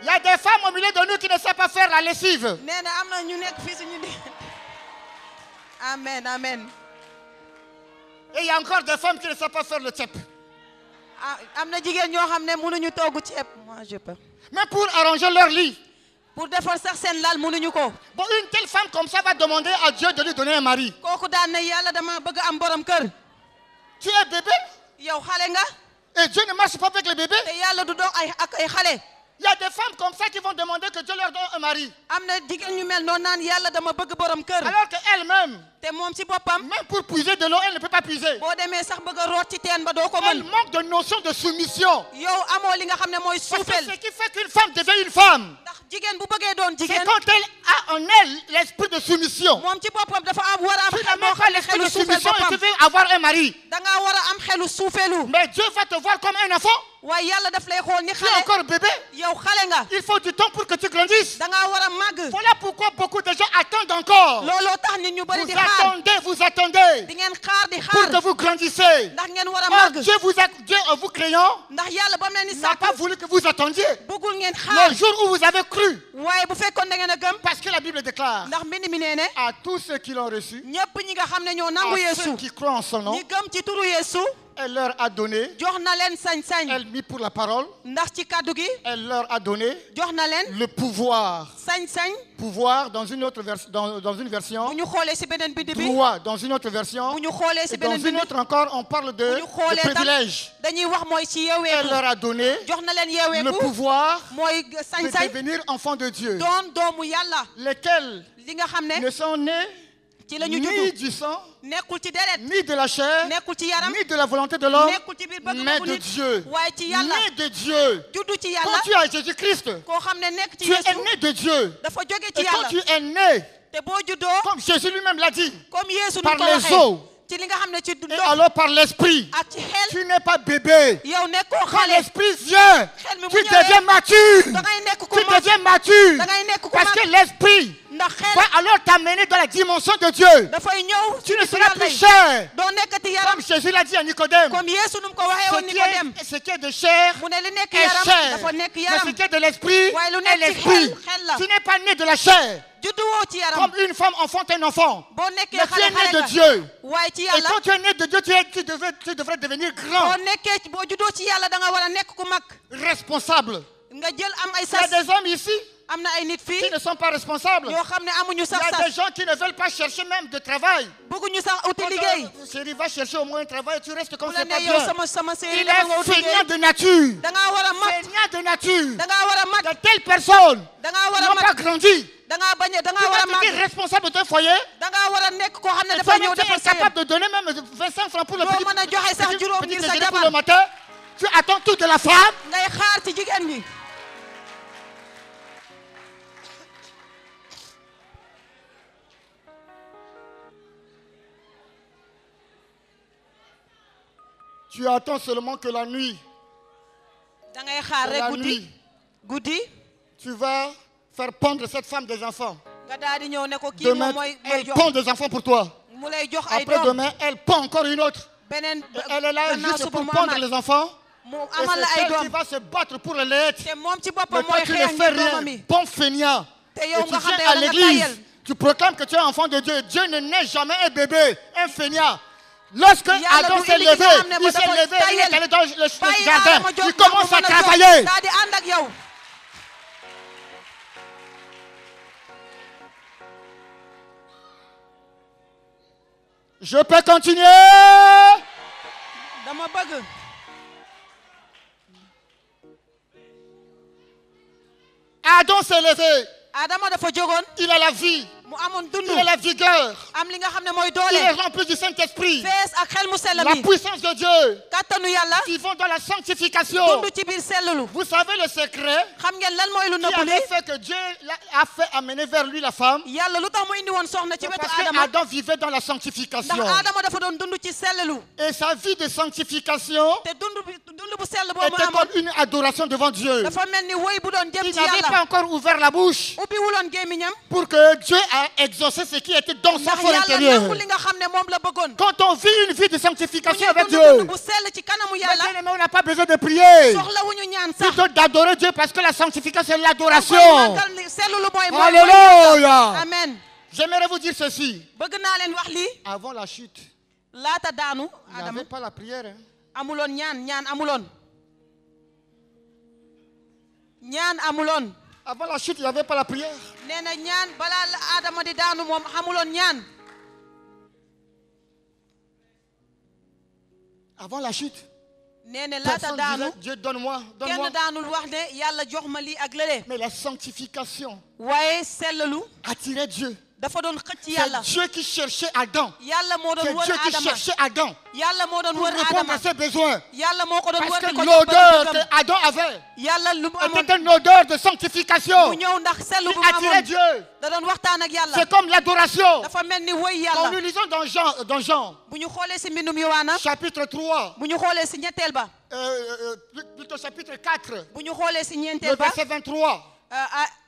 Il y a des femmes au milieu de nous qui ne savent pas faire la lessive. nee na am na ñu nekk fii suñu di. Amen, amen. Et il y a encore des femmes qui ne savent pas faire le tchep. am na jigéen ñoo xam ne mënuñu togg ceeb. moi je peux. Mais pour arranger leur lit. pour defar sax seen lal mënuñu ko. Bon, une telle femme comme ça va demander à Dieu de lui donner un mari. kooku daan ne yàlla dama bëgg am borom kër. Tu es bébé yow xale nga. et Dieu ne marche pas avec les bébés. te yàlla du dox ak ay xale. Il y a des femmes comme ça qui vont demander que Dieu leur donne un mari. am na jigéen ñu mel noonu naan yàlla dama bëgg borom kër. Alors qu'elle-même, te moom ci boppam. même pour puiser de l'eau, elle ne peut pas puiser. boo demee sax bëgg a root ci teen ba doo ko Elle mën. manque de notion de soumission. yow amoo li nga xam ne mooy Parce que suufel. ce qui fait qu'une femme devient une femme, ndax jigéen bu bëggee doon c'est jigéen. quand elle a en elle l'esprit de soumission. moom ci boppam dafa am war a am Tu xel n'as boo même pas xam ne l'esprit xelu de suufel soumission et tu boppam. veux avoir un mari. da ngaa war a am xelu suufelu. Mais Dieu va te voir comme un enfant. waaye yàlla daf lay xool ni Tu es xale. encore bébé. yow xale nga. Il faut du temps pour que tu grandisses. da ngaa war a màgg. Voilà pourquoi beaucoup de gens attendent encore. looloo tax nit ñu bëri di xaar. Vous attendez di ngeen xaar di pour que xaar. vous grandissez. ndax ngeen war a Or, màgg. Dieu en vous créant, ndax yàlla ba mu leen di n'a pas sàkk. voulu que vous attendiez. bëggul ngeen xaar. Le jour où vous avez cru. waaye bu fekkoon da ngeen a gëm. Parce que la Bible déclare ndax mbind mi nee ne. à tous ceux qui l'ont reçu, ñépp ñi nga xam ne ñoo nangu à ceux Yeesu. qui croient en son nom, ñi gëm ci turu Yeesu. elle leur a donné, jox na leen sañ-sañ. elle mit pour la parole, ndax ci kàddu gi. elle leur a donné jox na leen. le pouvoir. sañ-sañ. Pouvoir dans une autre dans une version, bu ñu xoolee si beneen bind bi. droit dans une autre version, bu ñu xoolee si et dans beneen une bind bi. autre encore, on parle de bu ñu xoolee tam privilège. dañuy wax mooy ci Elle yeeweeku. leur a donné jox na leen le yeeweeku. pouvoir mooy de sañ-sañ. devenir enfants de Dieu, doon doomu yàlla. lesquels li nga xam ne ne sont nés ci la ñu ni juddu. du sang, nekkul ci deret. ni de la chair, nekkul ci yaram. ni de la volonté de l'homme, nekkul ci biir mais bëgg-bëggu de nit. Dieu. waaye ci yàlla. Né de Dieu. juddu ci Quand yàlla. tu as Jésus-Christ, koo xam ne nekk ci tu es Yeesu. né de Dieu. dafa jóge ci Et quand yàlla. tu es né, te boo juddoo. comme Jésus lui-même l'a dit, comme Yeesu nu par ko les waxee. eaux, ci li nga xam ne ci et ndox. alors par l'esprit, ak ci xel. tu n'es pas bébé. yow nekkoo Quand xale. l'esprit vient, xel mi bu tu ñëwee. deviens mature. da ngay nekk ku Tu mag. deviens mature. da ngay nekk ku Parce mag. que l'esprit ndax xel. va alors t'amener dans la dimension de Dieu. dafay ñëw. Tu ne ci seras yàlla plus yi. chair. doo nekkati yaram. Comme Jésus l'a dit à Nicodème. comme Yeesu nu mu ko waxee woon Nicodème. Ce qui est de chair mu ne li nekk est yaram. chair. dafa nekk Mais yaram. ce qui est de l'esprit waaye lu est nekk ci l'esprit. xel la. Tu n'es pas né de la chair. judduwoo ci yaram. Comme une femme enfante un enfant. boo nekkee Mais tu es xale né de nga. Dieu. waaye ci Et yàlla. quand tu es né de Dieu, tu devrais devenir grand, boo nekkee boo juddoo ci yàlla da nga war a nekk ku mag. responsable. nga jël am ay Il y a sas. des hommes ici am na ay nit fii. qui ne sont pas responsables. ñoo xam ne amuñu Il sax y a des sas. gens qui ne veulent pas chercher même de travail. bëgguñu sax uti Quand liggéey. chérie, va chercher au moins un travail, tu restes comme bu la c'est pas nee yow bien. sama séeréer Il la nga est uti feignant liggéey. de nature. da ngaa war a mat. Feignant de nature. da ngaa war a mat. De telles personnes da ngaa war a n'ont pas mat. grandi. da ngaa bañ a da Tu ngaa war a vas devenir màgg. responsable d'un foyer. da ngaa war a nekk koo xam ne Et dafa toi-même, ñëw tu es defar sa incapable de donner même 25 francs pour le doo petit, mën a joxe sax juróom petit ngir sa déjeuner pour jabar. le matin. Tu attends tout de la femme. ngay xaar ci jigéen ñi. Tu attends seulement que la nuit, da ngay xaar rek la guddi. nuit, guddi. tu vas faire pondre cette femme des enfants. nga daal di ñëw ne ko kii Demain, moom mooy elle jox pond des enfants pour toi. mu lay jox ay Après doom. demain, elle pond encore une autre. beneen Et elle est là gannaaw juste suba pour mu pondre amaat. les enfants. mu Et amal la c'est ay elle qui doom. va se battre pour le lait. te moom ci Mais boppam toi, mooy tu ne xeex fais ngir doomam rien. yi. Bon feignant. te Et yow tu nga xam viens ne à yow nga l'église. tayel. Tu proclames que tu es enfant de Dieu. Dieu ne naît jamais un bébé, un feignant. Lorsque Yàlla Adam du s'est indi levé, ki nga xam ne il s'est dafa levé, il est tayel. allé dans le bàyyi jardin. Adama jóg Il commence à mu mën a jóg. travailler. daal di ànd ak yow. Je peux continuer. dama bëgg. Adam s'est levé. Adama dafa jógoon. Il a la vie. mu amoon dund. Il a la vigueur. am li nga xam ne mooy Il est doole. rempli du Saint-Esprit. fees ak xel mu sell La mi. puissance de Dieu. kattanu yàlla. Ils vont dans la sanctification. dund ci biir sellulu. Vous savez le secret xam ngeen lan mooy lu qui nëbbu avait li. fait que Dieu a fait amener vers lui la femme? yàlla lu tax mu indi woon soxna ci wetu Parce que Adama. Adam vivait dans la sanctification. ndax Adama dafa doon dund ci sellulu. Et sa vie de sanctification te dund bu sell boobu était amoon. comme une adoration devant Dieu. dafa mel ni woy bu doon jëm Il ci n'avait yàlla. pas encore ouvert la bouche ubbi wuloon gémmiñam. pour que Dieu a exaucé ce qui était dans son ndax fort yàlla intérieur. nangu li nga xam ne moom la bëggoon. Quand on vit une vie de bu sanctification ñuy avec dund Dieu, dund bu sell ci kanamu mais yàlla bien-aimé, on n'a pas besoin de prier. soxlawuñu ñaan sax. Plutôt d'adorer Dieu parce que la sanctification, c'est l'adoration. sellulu mooy Alléluia. amen. J'aimerais vous dire ceci. bëgg naa leen wax lii. Avant la chute, laata daanu il n'y Adama avait pas la prière. Hein. amuloon ñaan amuloon. ñaan amuloon. Avant la chute, il n'y avait pas la prière. nee na ñaan balaa la Adama di daanu moom amuloon ñaan. Avant la chute, nee na laata personne daanu disait Dieu donne-moi, donne-moi. kenn daanul wax ne yàlla jox ma lii ak lële. Mais la sanctification waaye sellalu attirait Dieu. dafa doon xëcc yàlla. C'est Dieu qui cherchait Adam. yàlla moo doon C'est wër Dieu qui Adama. cherchait Adam yàlla moo doon pour wër répondre Adama. à ses besoins. yàlla moo ko doon Parce wër que di ko l'odeur jox que Adam avait yàlla lu mu amoon était une odeur de sanctification mu ñëw ndax sellu qui bu mu attirait amoon Dieu. da doon waxtaan ak yàlla. C'est comme l'adoration. dafa mel ni woy Quand yàlla. nous lisons dans Jean, bu ñu xoolee si mbindum Yowaana. chapitre 3, bu ñu xoolee si ñetteel ba. plutôt chapitre 4, bu ñu xoolee si le ñeenteel ba. verset 23,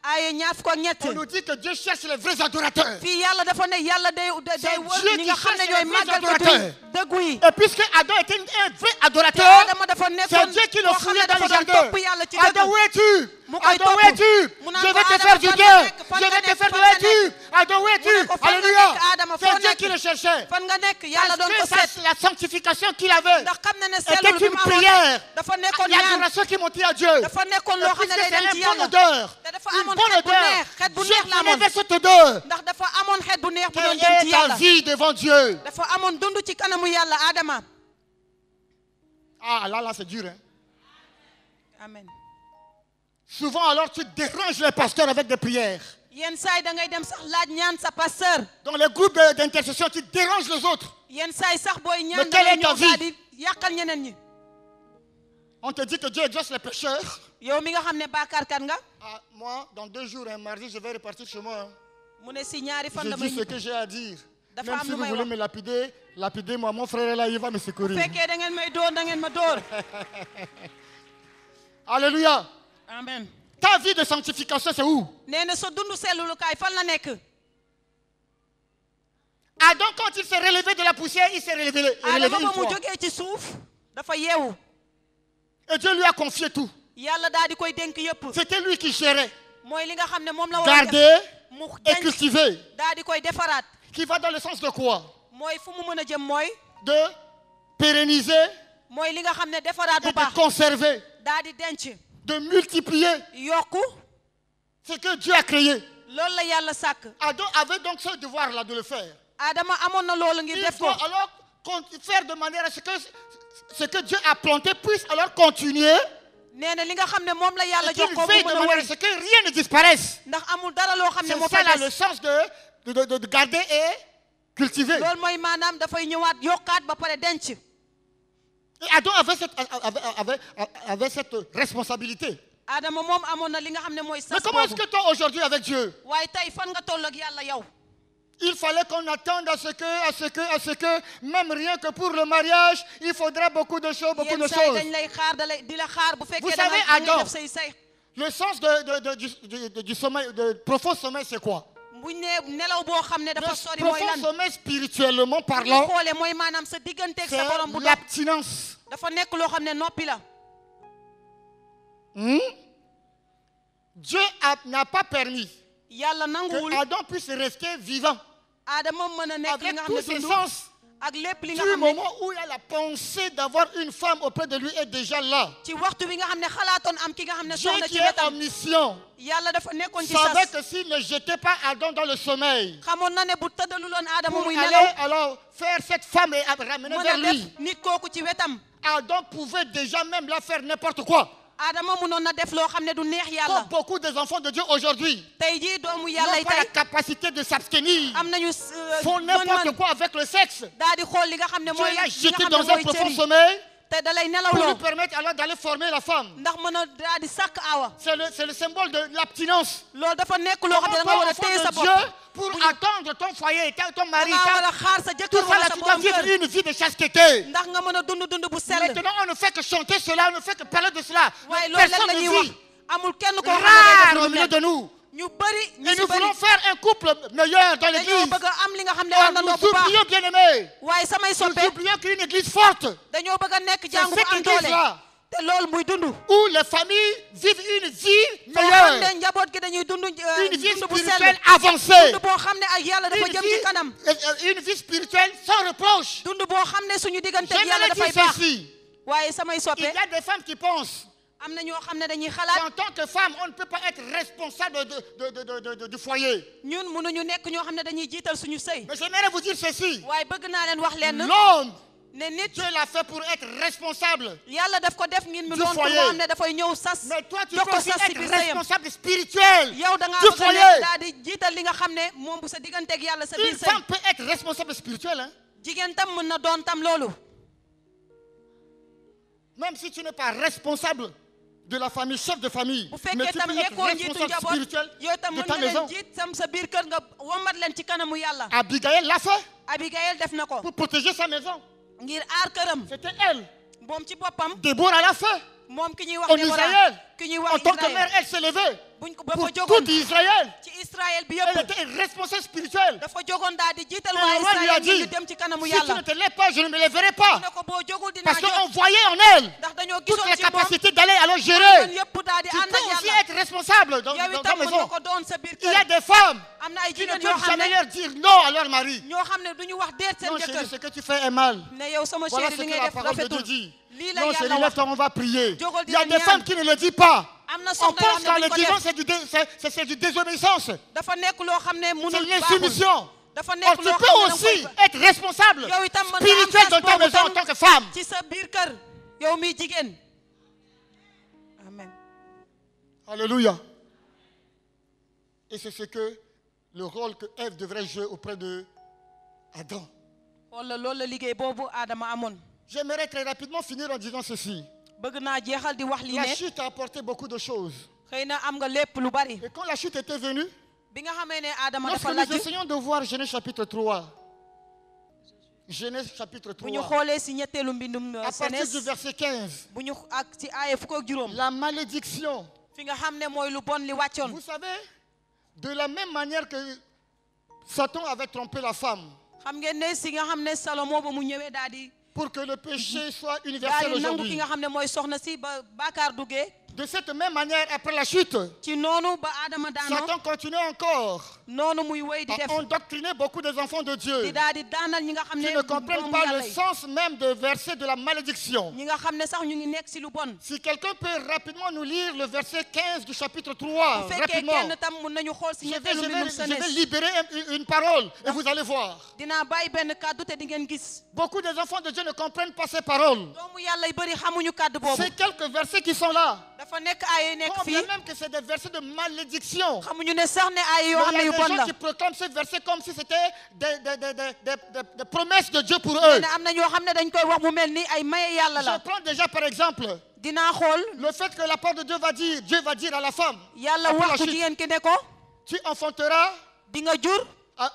ay ñaar fukk ak ñett. on nous dit que Dieu cherche les vrais adorateurs. fii yàlla dafa ne yàlla day C'est wër Dieu ñi qui nga xam ne cherche ñooy les vrais màggalkatu adorateurs. dëggu yi. Et puisque Adam était un vrai te adorateur, Adama dafa c'est nekkoon Dieu qui le koo xam fouillait ne dans le dafa doon jardin. topp yàlla ci Adam, dëgg. où es-tu? mu koy Adam, où topp. es-tu? mu naan Je ko vais te Adama, faire du fan nga bien. nekk, fan Je nga vais te nekk, faire fan de nga l'aitu. nekk. Adam, où mu ne es-tu? ko fan nga Alléluia. nekk, Adama, foo C'est Dieu nekk. qui le cherchait. fan nga nekk yàlla doon ko Parce seet. que la sanctification qu'il avait ndax xam na ne était sellu bi une mu amoon prière. dafa nekkoon Il y a ñaan. l'adoration qui montait à Dieu. dafa nekkoon Et loo xam puisque ne day dem c'est ci une bonne yàlla. odeur, te dafa une amoon bonne xet bu odeur, neex xet bu Dieu neex la venait amoon. vers cette odeur. ndax dafa amoon xet bu neex bu doon Quelle jëm ci est ta yàlla. vie devant Dieu? dafa amoon dund ci kanamu yàlla Adama. Ah, là, c'est dur. Hein? amen. Souvent, alors, tu déranges les pasteurs avec des prières. yenn saa yi da ngay dem sax laaj ñaan sa pasteur. Dans les groupes d'intercession, tu déranges les autres. yenn saa yi sax booy ñaan Mais da quelle ngay est ta ñëw daal vie? di yàqal ñeneen ñi. On te dit que Dieu exauce les pécheurs. yow mi nga xam ne bàkkaarkat nga. Ah, moi, dans 2 jours, un mardi, je vais repartir chez moi. Hein. mu ne si ñaari fan Je damay dis ce que j'ai à dire. dafa Même am si lu vous may voulez wax. me lapider, lapidez-moi. Mon frère est là, il va me secourir. bu fekkee da ngeen may dóor da ngeen ma dóor. Alléluia. amen. Ta vie de sanctification, c'est où? nee na sa dund sellulukaay fan la nekk. Adam, quand il s'est relevé de la poussière, il s'est relevé Adama une ba mu fois. jógee ci suuf dafa yeewu. Et Dieu lui a confié tout. yàlla daal di koy dénk yëpp. C'était lui qui gérait, mooy li nga xam ne moom la war a def. garder mu et denc cultiver. daal di koy defaraat. Qui va dans le sens de quoi? mooy fu mu mën a jëm mooy. De pérenniser mooy li nga xam ne defaraat et bu baax. de conserver, daal di denc. de multiplier yokku. ce que Dieu a créé. loolu la yàlla sàkk. Adam avait donc ce devoir-là de le faire. Adama amoon na loolu ngir Il def faut ko. alors faire de manière à ce que Dieu a planté puisse alors continuer nee na li nga xam ne moom la yàlla et jox qu'il ko mu veille de mën a manière à wéy. ce que rien ne disparaisse. ndax amul dara loo xam ne C'est moo ça fay là le des. sens de garder et cultiver. loolu mooy maanaam dafay ñëwaat yokkaat ba pare denc. Et Adam avait cette responsabilité. Adama moom amoon na li nga xam ne mooy Mais sas comment est-ce boobu. que toi aujourd'hui avec Dieu, waaye tey fan nga toll ak yàlla yow. il fallait qu'on attende à ce que, même rien que pour le mariage, il faudrait beaucoup de choses. yenn saa yi dañ lay xaar di la xaar bu Vous fekkee da savez, nga Adam, def say. le sens du sommeil, de profond sommeil, c'est quoi? buñ ne nelaw boo xam ne dafa Le sori mooy profond lan. sommeil spirituellement bu ñu parlant, xoolee mooy maanaam sa digganteeg sa borom bu c'est dox. l'abstinence. dafa nekk loo xam ne noppi la. Dieu n'a pas permis yàlla nanguwul. que Adam puisse rester vivant Adama mën a nekk li avec nga xam tous ne ses dund sens. ak lépp li nga Du xam ne moment où il a la pensée d'avoir une femme auprès de lui est déjà là. ci waxtu bi nga xam ne xalaatoon am ki nga xam ne Dieu soxna qui ci est wetam. omniscient yàlla dafa nekkoon ci savait sas. que s'il ne jetait pas Adam dans le sommeil xamoon na ne bu tëddaluloon Adama pour muy aller nelaw. alors faire cette femme et ramener mën vers a lui, def nit kooku ci wetam. Adam pouvait déjà même là faire n'importe quoi. Adama mënoon na def loo xam ne du neex yàlla. Comme beaucoup des enfants de Dieu aujourd'hui tey jii doomu n'ont yàlla yi pas la tey capacité de s'abstenir, am nañu font n'importe quoi avec le sexe. daal di xool li nga xam ne Dieu mooy l'a li jeté nga xam dans ne un mooy profond cëri sommeil te da lay pour nelawloo lui permettre alors d'aller former la femme. ndax mën a daal di sàkk awa. C'est le symbole de l'abstinence. loolu dafa nekk loo xam ne da nga war a téye sa Enfant bopp. de Dieu, pour attendre ton foyer, ton da mari, ngaa war a xaar sa tout jëkkër ça wala là, sa tu dois borom vivre kër une vie de chasteté. ndax nga mën a dund bu sell. Maintenant, on ne fait que chanter cela, on ne fait que parler de cela. waaye Mais loolu rek personne la ne ñuy wax vit. amul kenn koo xam ne day Rare def au lu milieu mel. de nous. ñu bari ñu Et si nous bari voulons faire un couple meilleur dans dañoo l'église. bëgg a am li nga xam ne Or, àndandoo nous bu baax oublions, bien-aimés, waaye samay nous soppe oublions qu'une église forte, dañoo bëgg a nekk jàngu bu cette am doole église-là, te loolu muy dund où les familles vivent une vie boo xam meilleure, ne njaboot gi dañuy dund une vie dund bu sell spirituelle avancée, dund boo xam ne ak yàlla dafa jëm ci kanam une vie spirituelle sans reproche. dund boo xam ne suñu diggante ak yàlla J'aimerais dafay dire baax ceci. waaye samay Il soppe y a des femmes qui pensent am na ñoo xam ne dañuy xalaat qu'en tant que femme, on ne peut pas être responsable du foyer. ñun mënuñu nekk ñoo xam ne dañuy jiital suñu sëy Mais j'aimerais vous dire ceci. waaye bëgg naa leen wax leen L'homme, ne nit Dieu l'a fait pour être responsable. yàlla daf ko def ngir mu Du doon ko foyer. moo xam ne dafay ñëw sas Mais toi, tu jox peux ko aussi sas ci être biir sëyam responsable spirituel yow da ngaa du bëgg a nekk foyer. daal di jiital li nga xam ne moom bu sa digganteeg yàlla sa biir Une sëy femme peut être responsable spirituelle, hein? jigéen tam mën na doon tam loolu Même si tu n'es pas responsable de la famille, chef de famille. bu Mais fekkee tu tam peux être nekkoo njiitu responsable njaboot spirituel yow tam de mën ta nga maison. leen jiit sam sa biir kër nga womat leen ci kanamu yàlla Abigail l'a fait Abigaël def na ko pour protéger sa maison. ngir aar këram C'était elle. moom ci boppam Déborah l'a fait. moom ki ñuy wax En Déborah Israël. ki ñuy En wax tant que mère, Israël elle s'est levée buñ ko ba pour fa jógoon tout Israël. ci Israël bi Elle yëpp était responsable spirituelle. dafa jógoon daal di jiital Et waa le roi lui a Israël dit, ñu dem ci kanamu si tu ne yàlla te lèves pas, je ne me lèverai pas. ne ko boo jógul dinaa Parce jóg qu'on voyait en elle ndax dañoo toute gisoon la ci moom capacité d'aller alors kon gérer. yëpp daal di Tu ànd peux ak aussi yàlla être responsable dans yow ta itam mën maison. nga ko doon sa biir Il y a kër des femmes am na ay qui ne jigéen yoo peuvent xam jamais ne leur dire non à leur mari. ñoo xam ne du ñu wax déet seen Non, chérie, jëkkër ce que tu fais est mal. ne yow sama Voilà chéri ce li que ngay la def parole de Dieu rafetul dit. lii la Non, chérie, yàlla wax lève-toi, on va prier. Jógal Il y a dina des femmes ñaan. qui ne le disent pas. am na On soxna yoo pense xam qu'en ne le duñ ko disant, def c'est du désobéissance. dafa nekk loo xam ne C'est mënul une baaxul insoumission. dafa Or, nekk tu loo peux xam ne aussi danga koy être responsable yow itam mën nga am spirituel dans ta place maison en boobu tant que femme. ci sa biir kër yow miy jigéen amen Alléluia. Et c'est ce que le rôle que Ève devrait jouer auprès de Adam. wala loolu la liggéey boobu Adama amoon J'aimerais très rapidement finir en disant ceci. bëgg naa jeexal di wax lii La ne chute a apporté beaucoup de choses. xëy na am nga lépp lu bari Et quand la chute était venue, bi nga xamee ne Adama lorsque dafa nous lajj essayons de voir Genèse chapitre 3, Genèse chapitre bu ñu 3, xoolee si ñetteelu mbindum à partir du Genèse verset 15, bu ñu ak ci aaya fukk ak juróom la malédiction. fi nga xam ne mooy lu bon li wàccoon Vous savez, de la même manière que Satan avait trompé la femme xam ngeen ne si nga xam ne Salomon ba mu ñëwee daal di pour que le péché soit universel nangu ki aujourd'hui. nga xam ne mooy soxna si ba Bakar duggee De cette même manière, après la chute, ci noonu ba Adama daanoo Satan continue encore noonu muy wéy di def à endoctriner beaucoup des enfants de Dieu di daal di daanal ñi nga xam qui ne ne comprennent doomu pas yàlla le yi sens même des versets de la malédiction. ñi nga xam ne sax ñu ngi nekk si lu bon Si quelqu'un peut rapidement nous lire le verset 15 du chapitre 3, bu fekkee rapidement, kenn tam mun nañu xool si ñetteelu mbindum je vais Genèse libérer une parole et vous allez voir. dinaa bàyyi benn kàddu te di ngeen gis Beaucoup des enfants de Dieu ne comprennent pas ces paroles. doomu yàlla yu bëri xamuñu kàddu boobu Ces quelques versets qui sont là, dafa nekk ay yu nekk quand fii bien même que c'est des versets de malédiction. xamuñu ne sax ne ay yoo Mais xam il ne y yu a des bon gens la qui proclament ces versets comme si c'était des promesses de Dieu pour eux. ne am na ñoo xam ne dañ koy wax mu mel ni ay maye yàlla la Je prends déjà par exemple dinaa xool le fait que la parole de Dieu va dire à la femme, yàlla après la wax ku chute, jigéen ki ne ko tu enfanteras di nga jur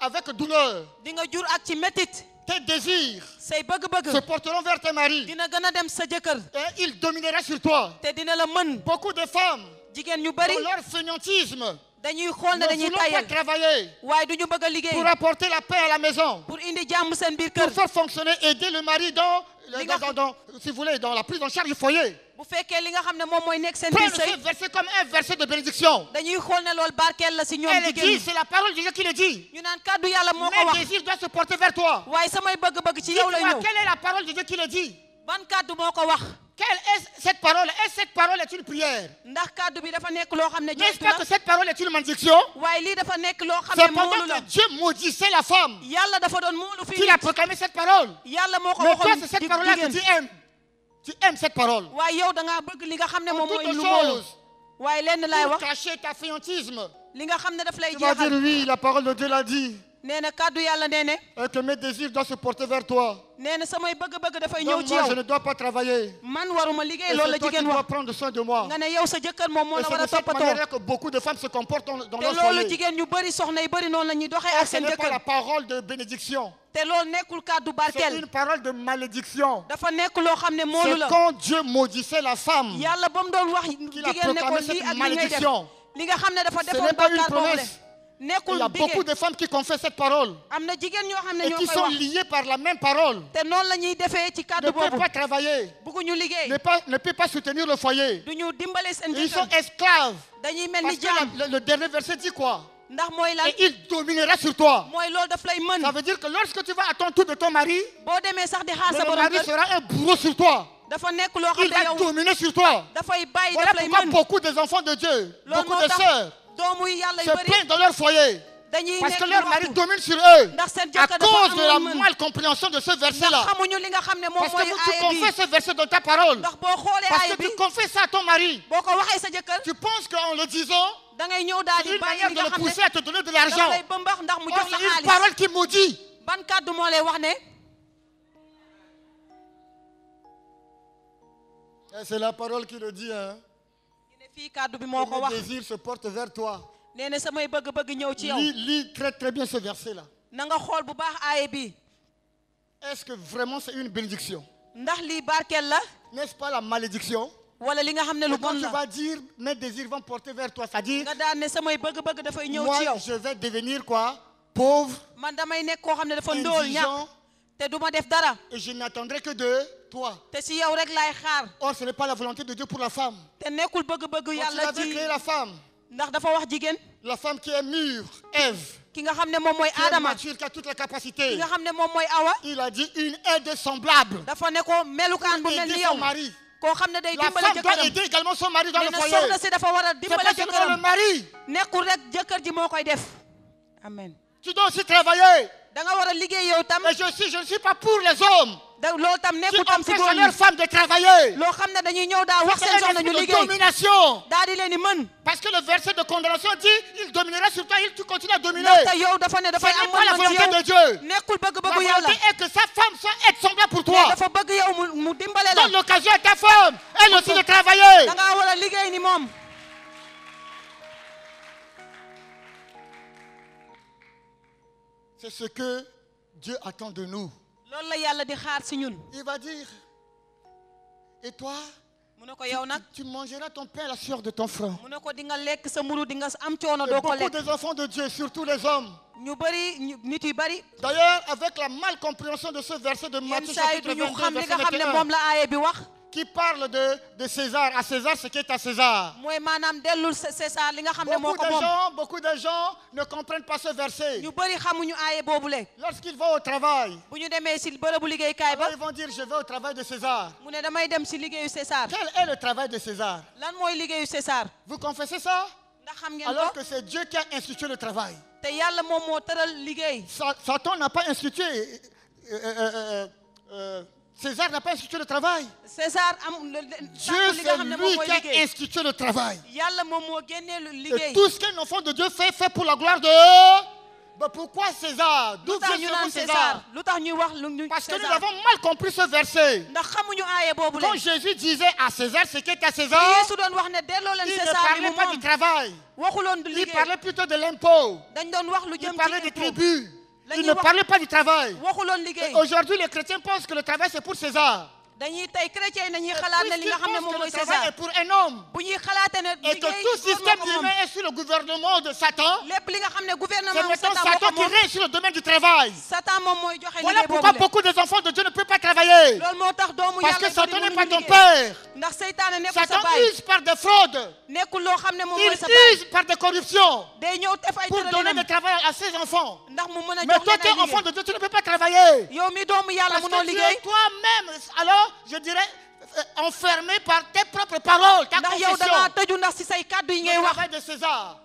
avec douleur. di nga jur ak ci métit Tes désirs say se bëgg-bëgg porteront vers tes maris dina gën a dem sa jëkkër et il dominera sur toi. te dina la mën Beaucoup de femmes, jigéen ñu bëri dans leur fainéantisme, dañuy xool ne ne dañuy voulons pas tayal travailler waaye du ñu bëgg a liggéey pour apporter la paix à la maison, pour indi jàmm seen biir pour kër faire fonctionner, aider le mari Li nga si vous voulez, dans la prise en charge du foyer. bu fekkee li nga xam ne moom mooy nekk seen biir Prenez sëy ce verset comme un verset de bénédiction. dañuy xool ne loolu barkeel la si ñoom Elle jigéen dit, ñi c'est la parole de Dieu qui le dit. ñu naan kàddu yàlla moo ko Mes wax désirs doivent se porter vers toi. waaye samay bëgg-bëgg ci yow la Dites-moi, ñëw quelle est la parole de Dieu qui le dit? ban kàddu moo ko wax Quelle est cette parole? Est-ce cette parole est une prière? ndax kàddu bi dafa nekk loo xam ne N'est-ce joytu pas la que cette parole est une malédiction? waaye lii dafa nekk loo xam C'est ne pendant moolu la que Dieu maudissait la femme yàlla dafa doon moolu fii qu'il a proclamé cette parole. yàlla moo ko Mais toi, waxoon c'est cette parole-là que tu aimes. Tu aimes cette parole. waaye yow da ngaa bëgg li nga xam ne En moom mooy toute lu moolu chose, waaye lenn laay pour wax cacher ta fainéantisme. li nga xam ne daf lay Tu vas dire jeexal oui, la parole de Dieu l'a dit. nee na kàddu yàlla nee ne Et que mes désirs doivent se porter vers toi. nee na samay bëgg-bëgg dafay ñëw Donc ci moi, je yow ne dois pas travailler. man waruma liggéey Et loolu la c'est toi qui jigéen dois wax prendre soin de moi. nga ne yow sa jëkkër moom moo Et la c'est war a de cette toppatoo manière que beaucoup de femmes se comportent dans te leur loolu foyer. jigéen ñu bëri soxna yi bëri noonu la ñuy doxee Et ak ce seen n'est pas la jëkkër parole de bénédiction. te loolu nekkul kàddu C'est barkeel une parole de malédiction. dafa nekk loo xam ne moolu C'est la quand Dieu maudissait la femme yàlla ba mu doon wax qu'il a jigéen ne ko proclamé lii cette ak li ngay def malédiction. li nga xam ne dafa Ce defoon n'est pas une bàkkaar boobule promesse. Il y nekkul a beaucoup dige de femmes qui confessent cette parole am na jigéen ñoo xam ne et ñoo qui koy sont wax liées par la même parole. te noonu la ñuy defee ci Ne kàddu peuvent boobu pas travailler, bëgguñu liggéey ne peuvent pas soutenir le foyer. du ñu dimbale seen Et ils sont jëkkër esclaves. dañuy mel Parce ni que jaam le dernier verset dit quoi? ndax mooy lan Et il dominera sur toi. mooy loolu daf lay mën Ça veut dire que lorsque tu vas à ton tour de ton mari, boo demee sax di xaar sa le borom mari kër sera un bourreau sur toi. dafa nekk loo xam Il ne va yow dominer sur toi. dafay bàyyi Voilà daf lay pourquoi mën beaucoup des enfants de Dieu, loolu beaucoup moo de tax sœurs, doomu yàlla yu se bëri plaignent dans leur foyer. dañuy Parce nekk que di leur mari waxtu domine sur eux. ndax seen À jëkkër dafa cause de la amul mën malcompréhension de ce ndax verset-là. xamuñu li nga xam ne moom Parce que mooy tu aaya bi confesses ce verset dans ta parole. ndax boo xoolee Parce aaya que bi tu confesses ça à ton mari. boo ko waxee sa jëkkër Tu penses qu'en le disant, da ngay ñëw daal c'est di une bàyyi manière li de nga le xam ne pousser à te donner de daf l'argent. lay bëmbax ndax mu Or, jox la c'est une xaalis parole qui maudit. ban kàddu moo lay wax ne Et c'est la parole qui le dit. Hein. ne fii kàddu bi moo ko Le wax désir se porte vers toi. nee na samay bëgg-bëgg ñëw ci yow Lis très très bien ce verset-là. na nga xool bu baax aaya bi Est-ce que vraiment c'est une bénédiction? ndax lii barkeel la N'est-ce pas la malédiction? wala li nga xam ne lu Et bon quand tu la vas dire, mes désirs vont porter vers toi, c'est-à-dire, nga daan ne samay bëgg-bëgg dafay ñëw moi ci yow je vais devenir quoi? Pauvre, man damay nekk koo xam ne dafa ndóol ñàkk indigent, te du ma def dara et je n'attendrai que de toi. te si yow rek laay xaar Or, ce n'est pas la volonté de Dieu pour la femme. te nekkul bëgg-bëgg Quand il yàlla avait ci créé la femme wax jigéen qui est mûre, Ève, ki nga xam ne moom mooy qui est Adama mature, qui a toutes les ki capacités, nga xam ne moom mooy Awa il a dit une aide semblable dafa ne ko melukaan bu pour mel aider ni son yow mari. koo xam ne day La dimbale femme doit jëkkëram aider également son mari dans nee le na foyer. soxna si dafa war a C'est dimbale pas seulement le jëkkëram mari. nekkul rek jëkkër ji moo koy def amen Tu dois aussi travailler. da nga war a liggéey yow tam Et je ne suis pas pour les hommes loolu tam qui nekkul tam si empêchent góor ñi leurs femmes de travailler. loo xam ne dañuy ñëw daa wax C'est seen un soxna ñu esprit de liggéey domination. daa di leen di mën Parce que le verset de condamnation dit, il dominera sur toi, tu continues à dominer. ndaxte yow dafa ne Ce dafay n'est am pas la mën ci volonté de yow Dieu. nekkul La bëgg-bëggu yàlla volonté est que sa femme soit aide semblable pour mais toi. dafa bëgg yow mu dimbale la Donne l'occasion à ta femme, elle aussi, de travailler. da ngaa war a liggéey ni moom C'est ce que Dieu attend de nous. loolu la yàlla di xaar si ñun Il va dire, et toi, mu ne ko yow nag tu mangeras ton pain à la sueur de ton front. mu ne ko di nga lekk sa mburu di nga am coono Et doo ko beaucoup lekk des enfants de Dieu, surtout les hommes. ñu bëri nit yu bëri D'ailleurs, avec la malcompréhension de ce verset de yenn Matthieu saa yi chapitre du ñu 22, xam li nga verset xam ne 21, moom la aaye bi wax qui parle de César. À César, ce qui est à César. mooy maanaam dellul César li nga xam ne moo ko moom Beaucoup de gens ne comprennent pas ce verset. ñu bëri xamuñu aaye boobule Lorsqu'ils vont au travail, bu ñu demee si bërëbu liggéeykaay ba alors ils vont dire, je vais au travail de César. mu ne damay dem si liggéeyu César Quel est le travail de César? lan mooy liggéeyu César Vous confessez ça? ndax xam ngeen Alors ko que c'est Dieu qui a institué le travail. te yàlla moom moo tëral liggéey Satan n'a pas institué, César n'a pas institué le travail. César am Dieu, li nga c'est xam ne moom lui mooy qui a liggéey institué le travail. yàlla moom moo génnee lu Et liggéey tout ce qu'un enfant de Dieu fait pour la gloire de... Ben pourquoi César? D'où lu tax ñu vient ce naan mot César César? lu tax ñuy wax lu ñu Parce que nous César avons mal compris ce verset. ndax xamuñu aaye boobu Quand leen Jésus disait à César ce qui est à César, Yeesu doon wax ne delloo leen il ne César li parlait mu pas du moom travail. waxuloon du Il liggéey parlait plutôt de l'impôt. dañ doon wax lu Il jëm parlait des ci impôt tribus. La Il ñuy ne wax- parlait pas du travail. waxuloon liggéey Aujourd'hui, les chrétiens pensent que le travail, c'est pour César. dañuy tey chrétien yi nañuy xalaat ne li nga xam ne moom que mooy le travail César est pour un homme. bu ñuy xalaatee ne Et que liggéey tout système góor moo ko humain moom est sous le gouvernement de Satan. lépp li nga xam ne C'est gouvernement maintenant Satan moo Satan ko qui moom règne sur le domaine du travail. Satan moom mooy joxe Voilà liggéey pourquoi boobu beaucoup des enfants de Dieu ne peuvent pas travailler. loolu moo tax doomu Parce yàlla que Satan bëri n'est pas mënuñu ton liggéey. père. ndax seytaane nekkul sa Satan baay use par des fraudes. nekkul loo xam ne moom Il mooy sa baay use par des corruptions day ñëw def ay pour donner tëralinam du travail à ses enfants. ndax mu mën a Mais jox toi, leen tu es ay enfant liggéey de Dieu, tu ne peux pas travailler. yow mi doomu yàlla Parce mënoo que tu liggéey es toi-même, alors, je dirais, enfermé par tes propres paroles, ta ndax yow da ngaa confession. tëju ndax si say kàddu yi ngay Le wax travail de César.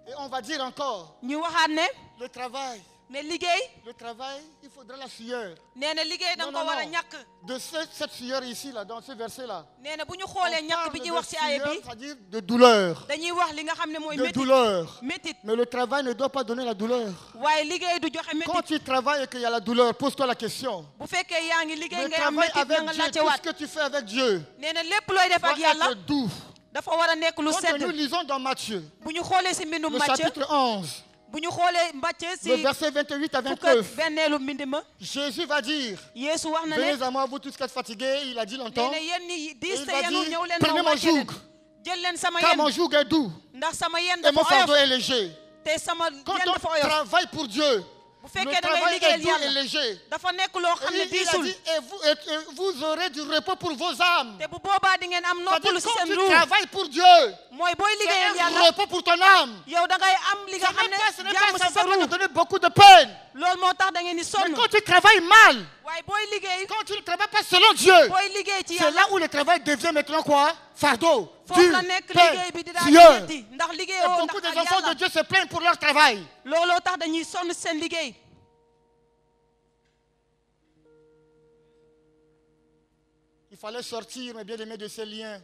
Et on va dire encore, ñu waxaat ne le travail, ne il faudra la sueur. nee na liggéey da Non, nga ko non, war a non. ñàkk De cette sueur ici, là, dans ce verset-là. nee na bu ñu On xoolee ñàkk parle bi de ñuy wax ci aaya sueur, bi c'est-à-dire de douleur. dañuy wax li nga xam ne mooy De métit douleur. métit Mais le travail ne doit pas donner la douleur. waaye liggéey du joxe Quand métit tu travailles et qu'il y a la douleur, pose-toi la question. bu fekkee yaa ngi liggéey Le ngay am travail métit na avec nga Dieu, laajte tout waat ce que tu fais avec Dieu, nee na lépp looy def doit ak yàlla être doux. dafa war a nekk lu Quand sedd nous lisons dans Matthieu, bu ñu xoolee si mbindum le Macë chapitre 11, bu ñu xoolee Macë le si verset 28 à fukk ak 29, benneelu mbind ma Jésus va dire, Yeesu wax na ne venez à moi, vous tous qui êtes fatigués, il a dit nee longtemps, na yéen ñi et diis il te va yenu dire, ñëw leen prenez ma mon wàcce leen joug, jël leen sama car mon yen joug est doux ndax sama yen et mon dafa fardeau oyof est léger. te sama Quand yen dafa on oyof travaille pour Dieu, bu le fekkee da ngay travail est liggéeyal doux et yàlla léger. dafa nekk loo xam ne Et il a diisul dit, et vous aurez du repos pour vos âmes. te bu boobaa di ngeen am C'est-à-dire, noppalu si quand seen tu ruu travailles pour Dieu, mooy booy c'est liggéeyal un yàlla repos pour ton âme. yow da ngay am li nga xam Ce ne n'est jàmm pas si ça sa va ruu te donner beaucoup de peine. loolu moo tax da ngeen di Mais sonn quand tu travailles mal, waaye booy liggéey quand tu ne travailles pas selon Dieu, booy liggéey ci c'est yàlla là où le travail devient maintenant quoi? Fardeau, foofu dur, la nekk peine, liggéey bi di daal sueur. di ndax Et liggéeyoo beaucoup ndax des ak enfants de yàlla Dieu se plaignent pour leur travail. looloo tax dañuy sonn seen liggéey Il fallait sortir, mes bien-aimés, de ces liens.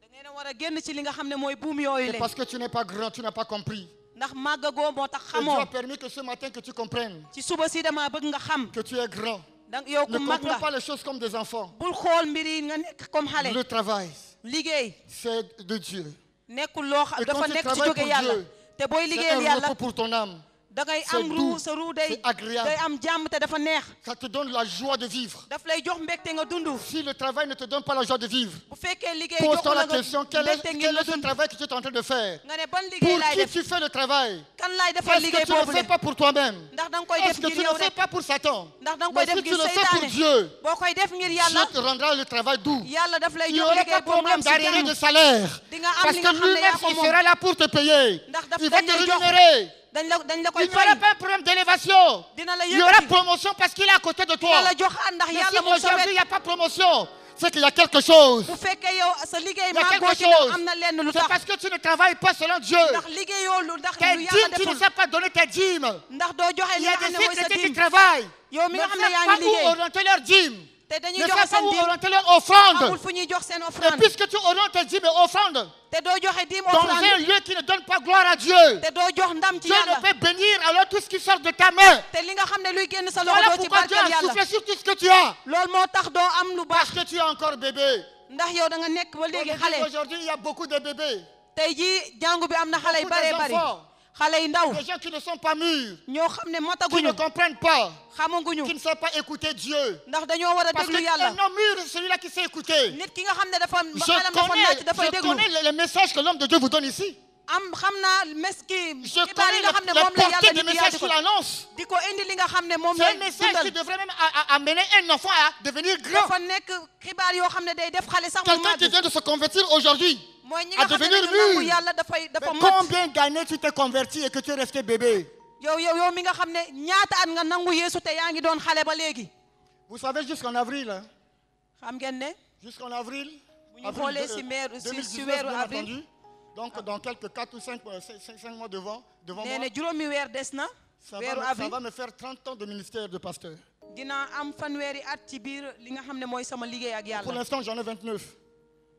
da ngeen a war a génn ci li nga xam ne mooy buum yooyu C'est le parce que tu n'es pas grand, tu n'as pas compris. ndax màggagoo moo tax Et Dieu xamoo a permis que ce matin que tu comprennes ci suba si dama bëgg nga xam que tu es grand. donc yow Ne ku mag comprends nga pas les choses comme des enfants. bul xool mbir yi nga nekk comme xale Le travail, liggéey c'est de Dieu. nekkul loo xam Et quand dafa tu nekk ci travailles jóge pour yàlla Dieu, te booy C'est liggéeyal un yàlla repos pour ton âme. da ngay c'est am doux, ruu sa ruu day c'est agréable. day am jàmm te dafa neex Ça te donne la joie de vivre. daf lay jox mbégte nga dund Si le travail ne te donne pas la joie de vivre, bu fekkee liggéey pose-toi joxu la la nga question, quel est, mbégte ngir quel nga est ce dund travail que tu es en train de faire? nga ne ban liggéey Pour laay qui def tu fais le travail? kan laay defal Est-ce liggéey que tu ne le boobu fais le pas pour toi-même? ndax da nga koy Est-ce def que ngir tu ne yow le fais rek pas pour Satan? ndax da nga Mais koy def si tu ngir le fais pour seytaane Dieu, boo koy def ngir Dieu yàlla te rendra le travail doux. yàlla daf lay Il n'y jox aura liggéey pas boobu problème am si d'arriéré jàmm de salaire. di nga am Parce li que nga xam ne lui-même, yaa ko il moom sera là pour te payer. ndax daf Il va dañ te lay jox rémunérer. dañ la Il koy n'y aura fay pas un problème d'élévation. dina la Il y aura yëkkati promotion parce qu'il est à côté de toi. dina la joxaat ndax Mais si yàlla moom sa aujourd'hui il wet n'y a pas promotion, c'est qu'il y a quelque chose. bu fekkee yow sa liggéey Il y a quelque màggoo ci chose. am na lenn lu C'est tax parce que tu ne travailles pas selon Dieu. ndax liggéeyoo lu ndax Tes lu yàlla dîmes, tu ne deful sais pas donner tes dîmes. ndax doo joxe Il li y a nga des xam ne filles mooy sa chrétiennes qui dim travaillent. yow mi Ne nga xam ne savent yaa pas ngi où liggéey orienter leurs dîmes. te dañuy Ne joxe savent pas seen où dim orienter leur offrande. amul fu ñuy jox seen Et offrande puisque tu orientes tes dîmes et offrandes te doo joxe dim dans offrande un lieu qui ne donne pas gloire à Dieu, te doo jox ndam ci Dieu yàlla ne peut bénir alors tout ce qui sort de ta main. te li nga xam ne luy génn sa loxo Voilà doo ci pourquoi Dieu barkeel a yàlla soufflé sur tout ce que tu as. loolu moo tax doo am lu Parce baax que tu es encore bébé. ndax yow da nga nekk ba léegi xale Aujourd'hui, il y a beaucoup de bébés. tey jii jàngu bi am na xale yu Beaucoup bëree des bëri enfants. xale yu ndaw Des gens qui ne sont pas mûrs, ñoo xam ne qui ne motaguñu comprennent pas, xamaguñu qui ne savent pas écouter Dieu. ndax dañoo war a Parce déglu qu'un yàlla homme mûr, c'est celui-là qui sait écouter. nit ki nga xam ne dafa Je xelam dafa nàcc dafay je déglu connais les messages que l'homme de Dieu vous donne ici. am xam naa mes ki Je xibaar connais yi nga xam ne les moom la portées yàlla des di messages di qu'il ko annonce. di ko indi li nga xam ne moom C'est la un message qui dundal devrait même amener un enfant à devenir grand. dafa nekk xibaar yoo xam ne day def xale sax mu Quelqu'un qui màgg vient de se convertir aujourd'hui. mooy ñi à nga xam ne devenir dañu nangu mûr. yàlla dafay dafa Mais mat combien d'années tu t'es converti et que tu es resté bébé? yow mi nga xam ne ñaata at nga nangu Yeesu te yaa ngi doon xale ba léegi Vous savez, jusqu'en avril, hein, xam ngeen ne jusqu'en avril, bu ñu xoolee si 2019, weeru bien avril entendu. Donc, dans quelques 4 ou 5 mois devant nee moi, na juróomi weer des na ça weeru va avril me faire 30 ans de ministère de pasteur. dina am fanweeri at ci biir li nga xam ne mooy sama liggéey ak Pour yàlla l'instant, j'en ai 29.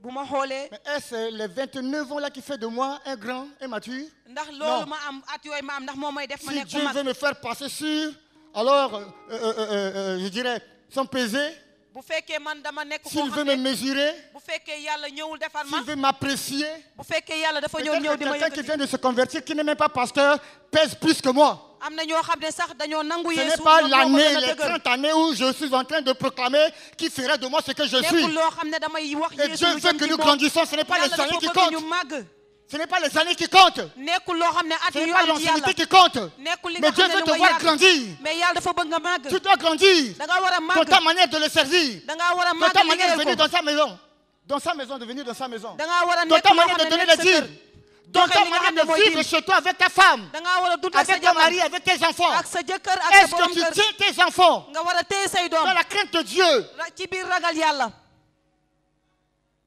bu ma xoolee Mais est-ce les 29 ans là qui fait de moi un grand et mature? ndax Non. loolu ma am at yooyu ma am ndax moo may def ma Si nekk ku Dieu mag veut me faire passer sur, alors, je dirais, sans peser, bu fekkee man dama nekk koo s'il veut xam me ne mesurer, bu fekkee yàlla ñëwul defar ma s'il veut m'apprécier, bu fekkee yàlla dafa peut-être ñëw que di ma quelqu'un qui yëkkati vient de se convertir, qui n'est même pas pasteur, pèse plus que moi. am na ñoo xam ne sax dañoo nangu Ce Yeesu n'est pas ñoom ñoo ko l'année, gën a les dëgër 30 années où je suis en train de proclamer qui ferait de moi ce que je suis. nekkul loo xam ne damay wax Et Yeesu Dieu lu veut jëm que ci nous moom grandissons. Ce n'est pas les yàlla années dafa qui bëgg ñu comptent. màgg Ce n'est pas les années qui comptent. nekkul loo xam ne at Ce yu n'est ñu pas am ci l'ancienneté yàlla qui compte. nekkul li Mais nga Dieu xam ne veut lu te ma voir yàgg grandir. mais yàlla dafa bëgg nga màgg Tu dois grandir da ngaa war a dans màgg ta manière de le servir. da ngaa war a Dans màgg ta manière de venir liggéeyal ko dans sa maison. Dans sa maison, de venir dans sa maison. da ngaa war a Dans nekk ta loo manière xam de ne donner nekk les sa kër dîmes. Dans ta joxe li nga manière xam ne de mooy vivre diim chez toi avec ta femme, da ngaa war a dund ak sa avec ton jabar mari, avec tes enfants. ak sa jëkkër ak sa Est-ce borom que tu kër tiens tes enfants nga war a téye say doom dans la crainte de Dieu? ci biir ragal yàlla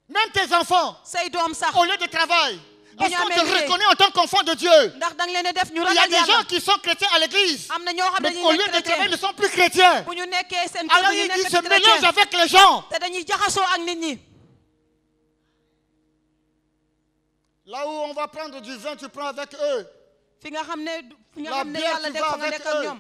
Même tes enfants, say doom sax au lieu de travail, est-ce qu'on te amee reconnaît en tant qu'enfant de Dieu? ndax da nga leen di def ñu Il y a ragal des gens yàlla qui sont chrétiens à l'église, am na ñoo xam ne mais dañuy au lieu nekk de travailler, chrétien ne sont plus chrétiens. bu ñu nekkee seen kër Alors bu ñu ils nekk se mélangent chrétien avec les gens. te dañuy jaxasoo ak nit ñi Là où on va prendre du vin, tu prends avec eux. fi nga xam ne La yàlla bière, tu def vas fa nga avec nekk ak eux. ñoom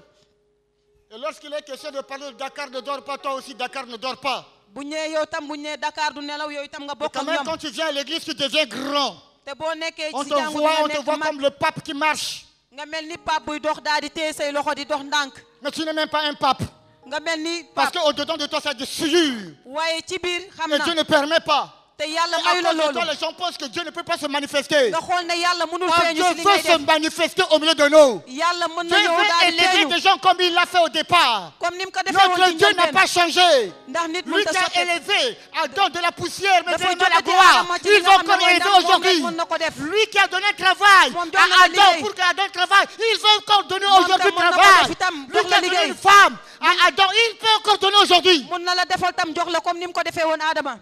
Et lorsqu'il est question de parler de Dakar ne dort pas, toi aussi Dakar ne dort pas. bu ñëwee yow tam bu ñëwee Dakar du nelaw yow itam nga Mais bokk quand ak même, ñoom quand tu viens à l'église, tu deviens grand. te boo nekkee On ci te jàngu voit, bi on nga te voit nekk mag comme le pape qui marche. nga mel ni pape buy dox daal di téye say loxo di dox ndànk Mais tu n'es même pas un pape. nga mel ni Parce pape qu'au-dedans de toi, ça a des souillures. waaye ci biir xam Et na Dieu ne permet pas. te yàlla Et mayu la à cause de loolu toi, les gens pensent que Dieu ne peut pas se manifester. nga xool ne yàlla mënul Or, feeñu Dieu si li veut ngay se def manifester au milieu de nous. yàlla mën Dieu na ñëw veut daal di élever feeñu des gens comme il l'a fait au départ. comme ni mu ko defee woon Notre ci Dieu n'a njëlbeen pas changé. ndax nit Lui mënut a qui a soppeeku élevé Adam de la poussière, mais dafa de la jóge ci gloire. Adama ci li Il nga va xam ne encore mooy élever ndam moom aujourd'hui. rek mën na ko def Lui qui a donné un travail Moom jox na à la Adam liggéey. pour que Adam travaille, il veut encore donner Moom aujourd'hui tam mën na ko travail. def itam, Lui jox qui la a donné liggéey. une femme à Adam, il peut encore donner aujourd'hui. mën na la defal tam jox la comme ni mu ko defee woon Adama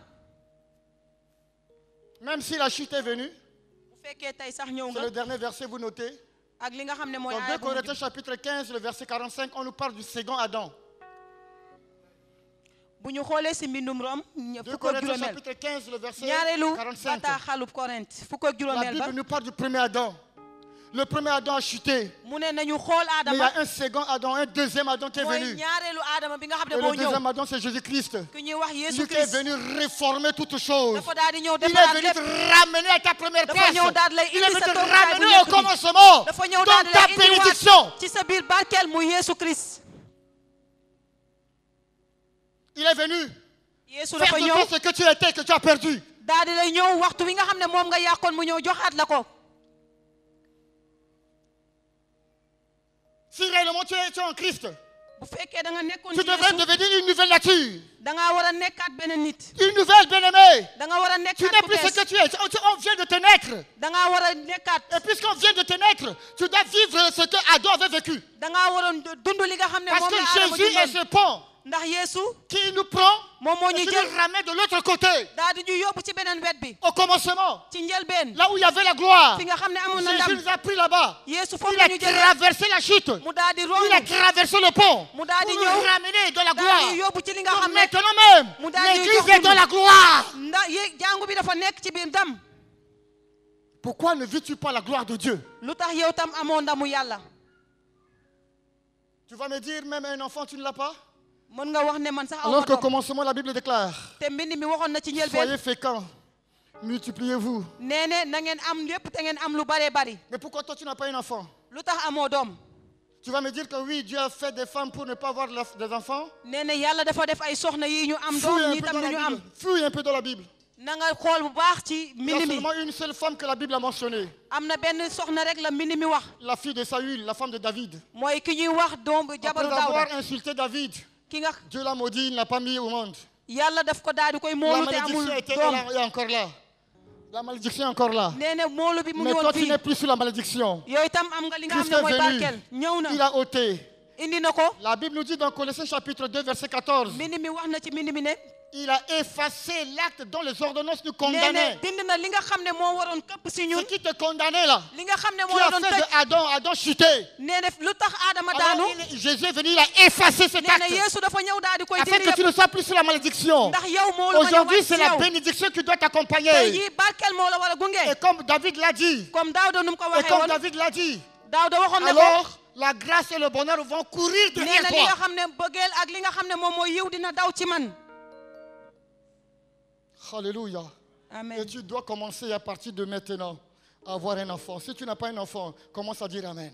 Même si la chute est venue, bu fekkee tey sax ñëw c'est nga le dernier verset, vous notez. ak li nga xam ne mooy Dans 2 aaya bu mujj Corinthiens chapitre 15, le verset 45, on nous parle du second Adam. bu ñu xoolee si mbindum Rom 2 fukk ak Corinthiens juróomeel chapitre 15, le verset ñaareelu 45. bataaxalub Korint fukk ak La juróomeel ba Bible nous parle du premier Adam. Le premier Adam a chuté. mu ne nañu xool Mais il y Adama a un second Adam, un deuxième Adam qui est mooy venu. ñaareelu Adama bi nga xam Et ne moo le ñëw deuxième Adam, c'est Jésus-Christ. ku ñuy wax Yeesu Lui qui est Christ venu réformer toutes choses. dafa daal di ñëw Il est defaraat venu lépp te ramener à ta première dafa place. ñëw daal lay Il est indi venu sa te toogukaay bu ramener njëkk au bi commencement. dafa ñëw Dans daal di ta lay indiwaat bénédiction. ci sa biir barkeel mu Yeesu Christ Il est venu Yeesu faire dafa de ñëw toi ce que tu étais, que tu as perdu. daal di lay ñëw waxtu wi nga xam ne moom nga yàqoon mu ñëw joxaat la ko Si réellement tu es en Christ, bu fekkee da nga nekkoon tu ci devrais Yeesu devenir une nouvelle nature. da ngaa war a nekkaat beneen nit Une nouvelle bien-aimée. da nga war a Tu nekkaat n'es ku plus ce bees que tu es. On vient de te naître. da ngaa war a nekkaat Et puisqu'on vient de te naître, tu dois vivre ce que Adam avait vécu. da ngaa waroon dund li nga xam ne Parce moom que la Adama Jésus est dundoon ce pont ndax Yeesu qui nous prend moom moo et ñu qui jël nous ramène de l'autre côté. daal di ñu yóbbu ci beneen wet bi Au commencement, ci njëlbeen là où il y avait la gloire, fi nga xam ne amoon na Jésus ndam nous a pris là-bas. Yeesu foofu Il la a ñu jëlee traversé la chute. mu daal di Il a romb traversé le pont mu daal pour di nous ñëw ramener dans la daal di gloire. yóbbu ci li nga Donc xam ne maintenant même, mu daal di l'église jox est dans la gloire. ndax jàngu bi dafa nekk ci biir ndam Pourquoi ne vis-tu pas la gloire de Dieu? lu tax yow tam amoo ndamu yàlla Tu vas me dire, même un enfant, tu ne l'as pas? mën nga wax ne man sax aw Alors ma qu'au doom commencement, la Bible déclare, te mbind mi waxoon na ci njëlbeen soyez féconds, multipliez-vous. nee ne na ngeen am lépp te ngeen am lu bare bari Mais pourquoi toi, tu n'as pas un enfant? lu tax amoo doom Tu vas me dire que oui, Dieu a fait des femmes pour ne pas avoir des enfants? nee ne yàlla dafa def ay soxna yi ñu am Fouille doom un ñi peu tam dans ñu la am Bible. Fouille un peu dans la Bible. na nga xool bu baax ci Il y a mbind mi seulement une seule femme que la Bible a mentionnée. am na benn soxna rek la mbind mi wax La fille de Saül, la femme de David. mooy ki ñuy wax doom jabaru Après avoir Daawda insulté David, ki nga Dieu l'a maudit, il ne l'a pas mis au monde. yàlla daf ko daal di koy La moolu te amul malédiction était doom là, et encore là. La malédiction est encore là. nee ne moolu bi mu Mais ngi toi, woon tu fii n'es plus sous la malédiction. yooyu tam am nga li nga xam Christ ne est mooy venu. barkeel ñëw Il na a ôté. indi na ko La Bible nous dit dans Colossiens chapitre 2, verset 14, mbind mi wax na ci mbind mi ne il a effacé l'acte dont les ordonnances nous nee condamnaient. ne dindi na li nga xam ne moo waroon këpp si Ce ñun qui te condamnait là, li nga xam ne moo qui a waroon fait tëj de Adam chuté. nee ne lu tax Adama daanu Alors, Jésus est venu, il a effacé cet nee ne acte. Yeesu dafa ñëw daal di koy Afin dindi que tu yëpp ne sois plus sous la malédiction. ndax yow moolu ma Aujourd'hui, ñëwaat c'est ci la yow bénédiction qui doit tey t'accompagner. jii barkeel moo la war a gunge Et comme David l'a dit, comme Daawda nu mu ko et waxee comme woon David l'a dit, Daawda waxoon na ko alors la grâce et le bonheur vont courir nee derrière na li nga toi. xam ne bëggeel ak li nga xam ne moom mooy yiw dina daw ci man Alléluia. Et amen tu dois commencer à partir de maintenant à avoir un enfant. Si tu n'as pas un enfant, commence à dire Amen.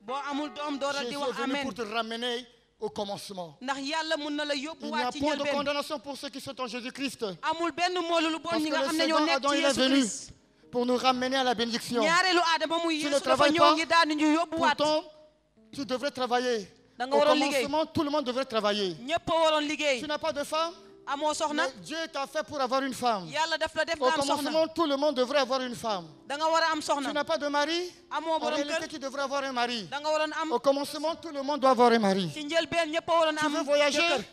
boo amul doom dooral Jésus di est wax venu amen pour te ramener au commencement. ndax yàlla mun na la Il n'y a yóbbuwaat ci point de njëlbeen condamnation pour ceux qui sont en Jésus-Christ. amul benn moolu lu bon Parce ñi que nga le xam ne ñoo second nekk Adam, ci il est Yeesu venu Christ pour nous ramener à la bénédiction. ñaareelu Adama muy Tu ne Yeesu dafa travailles ñëw pas. ngi daal di ñu yóbbuwaat Pourtant, tu devrais travailler. da nga Au waroon liggéey commencement, tout le monde devrait travailler. ñëpp a waroon liggéey Tu n'as pas de femme, amoo soxna mais Dieu t'a fait pour avoir une femme. yàlla daf la def Au nga am soxna commencement, tout le monde devrait avoir une femme. da nga war a am Tu soxna n'as pas de mari, amoo en borom réalité, kër tu devrais avoir un mari. da nga waroon am Au commencement, tout le monde doit avoir un mari. ci njëlbeen ñëpp a waroon Tu veux am voyager? jëkkër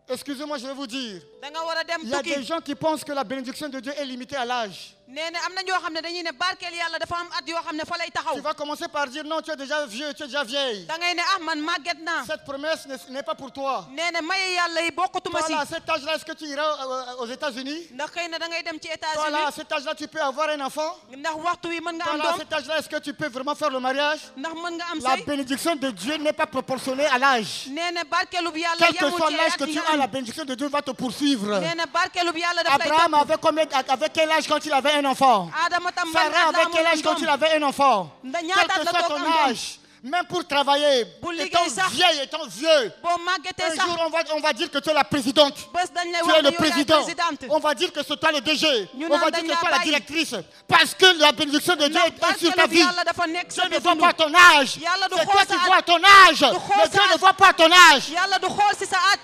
Excusez-moi, je vais vous dire. da nga war a dem Il y a des tukki gens qui pensent que la bénédiction de Dieu est limitée à l'âge. nee na am na ñoo xam ne dañuy ne barkeel yàlla dafa am at yoo xam ne fa lay taxaw Tu vas commencer par dire non, tu es déjà vieux, tu es déjà vieille. da ngay ne ah man màgget naa Cette promesse n'est pas pour toi. nee na maye yàlla yi bokkutuma Toi si là, à cet âge-là, est-ce que tu iras aux États-Unis? ndax xëy na da ngay dem ci Toi là, à États-Unis cet âge-là, tu peux avoir un enfant? ndax waxtu wi mën nga Toi am là, à doom cet âge-là, est-ce que tu peux vraiment faire le mariage? ndax mën nga am La sëy bénédiction de Dieu n'est pas proportionnée à l'âge. nee na barkeelub yàlla Quel que yemul soit ci l'âge at que yi tu nga as, am la bénédiction de Dieu va te poursuivre. nee na barkeelub yàlla daf lay Abraham topp avec quel âge quand il avait un enfant? Adama tam ban Sarah at la avec quel âge amoon quand il avait un enfant? Nda Quel ñaata at que la soit toog ton am doom âge, Même pour travailler, Bu étant liggéey sax. vieille, étant vieux. boo màggetee Un sax jour, on va dire que tu es la présidente. bés dañ lay Tu wax es ne le yow yaay président. présidente. On va dire que c'est toi le DG. Ñu On va naan dire dañ que c'est toi laa la bàyyi. directrice. Parce que la bénédiction de Dieu est sur ta barkeelu bi vie. yàlla dafa nekk sa Dieu ne biir voit dund. pas ton âge. Yàlla du C'est xool toi sa qui at. vois ton âge. Du xool Mais sa Dieu at. ne voit pas ton âge. yàlla du xool si sa at.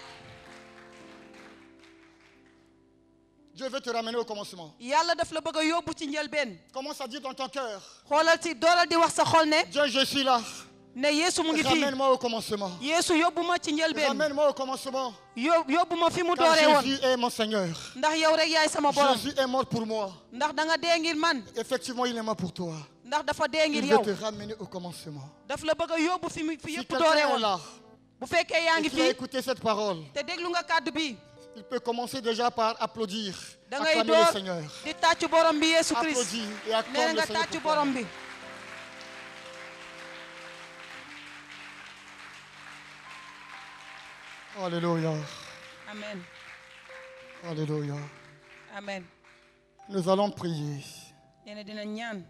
Dieu veut te ramener au commencement. yàlla daf la bëgg a yóbbu ci njëlbeen. Commence à dire dans ton cœur, xoolal ci doolal di wax sa xol ne. Dieu, je suis là. ne Yeesu mu ngi fii. Ramène-moi au commencement. Yeesu yóbbu ma ci njëlbeen. Ramène-moi au commencement. yóbbu ma fi mu Car dooree woon. Jésus est mon Seigneur. ndax yow rek yaay sama borom. Jésus est mort pour moi. ndax da nga dee ngir man. Effectivement, il est mort pour toi. ndax dafa dee ngir Il yow. veut te ramener au commencement. daf la bëgg a yóbbu fi Si yëpp quelqu'un dooree est woon. là bu fekkee yaa et ngi qui a fii. écouté cette parole, te déglu nga kàddu bi. il peut commencer déjà par applaudir, da ngay acclamer le door Seigneur. di tàccu borom bi Yeesu Christ. Applaudis et nee acclame le nga Seigneur. tàccu pour toi. borom bi. Alléluia. amen. Alléluia. amen. Nous allons prier. nee na dina ñaan.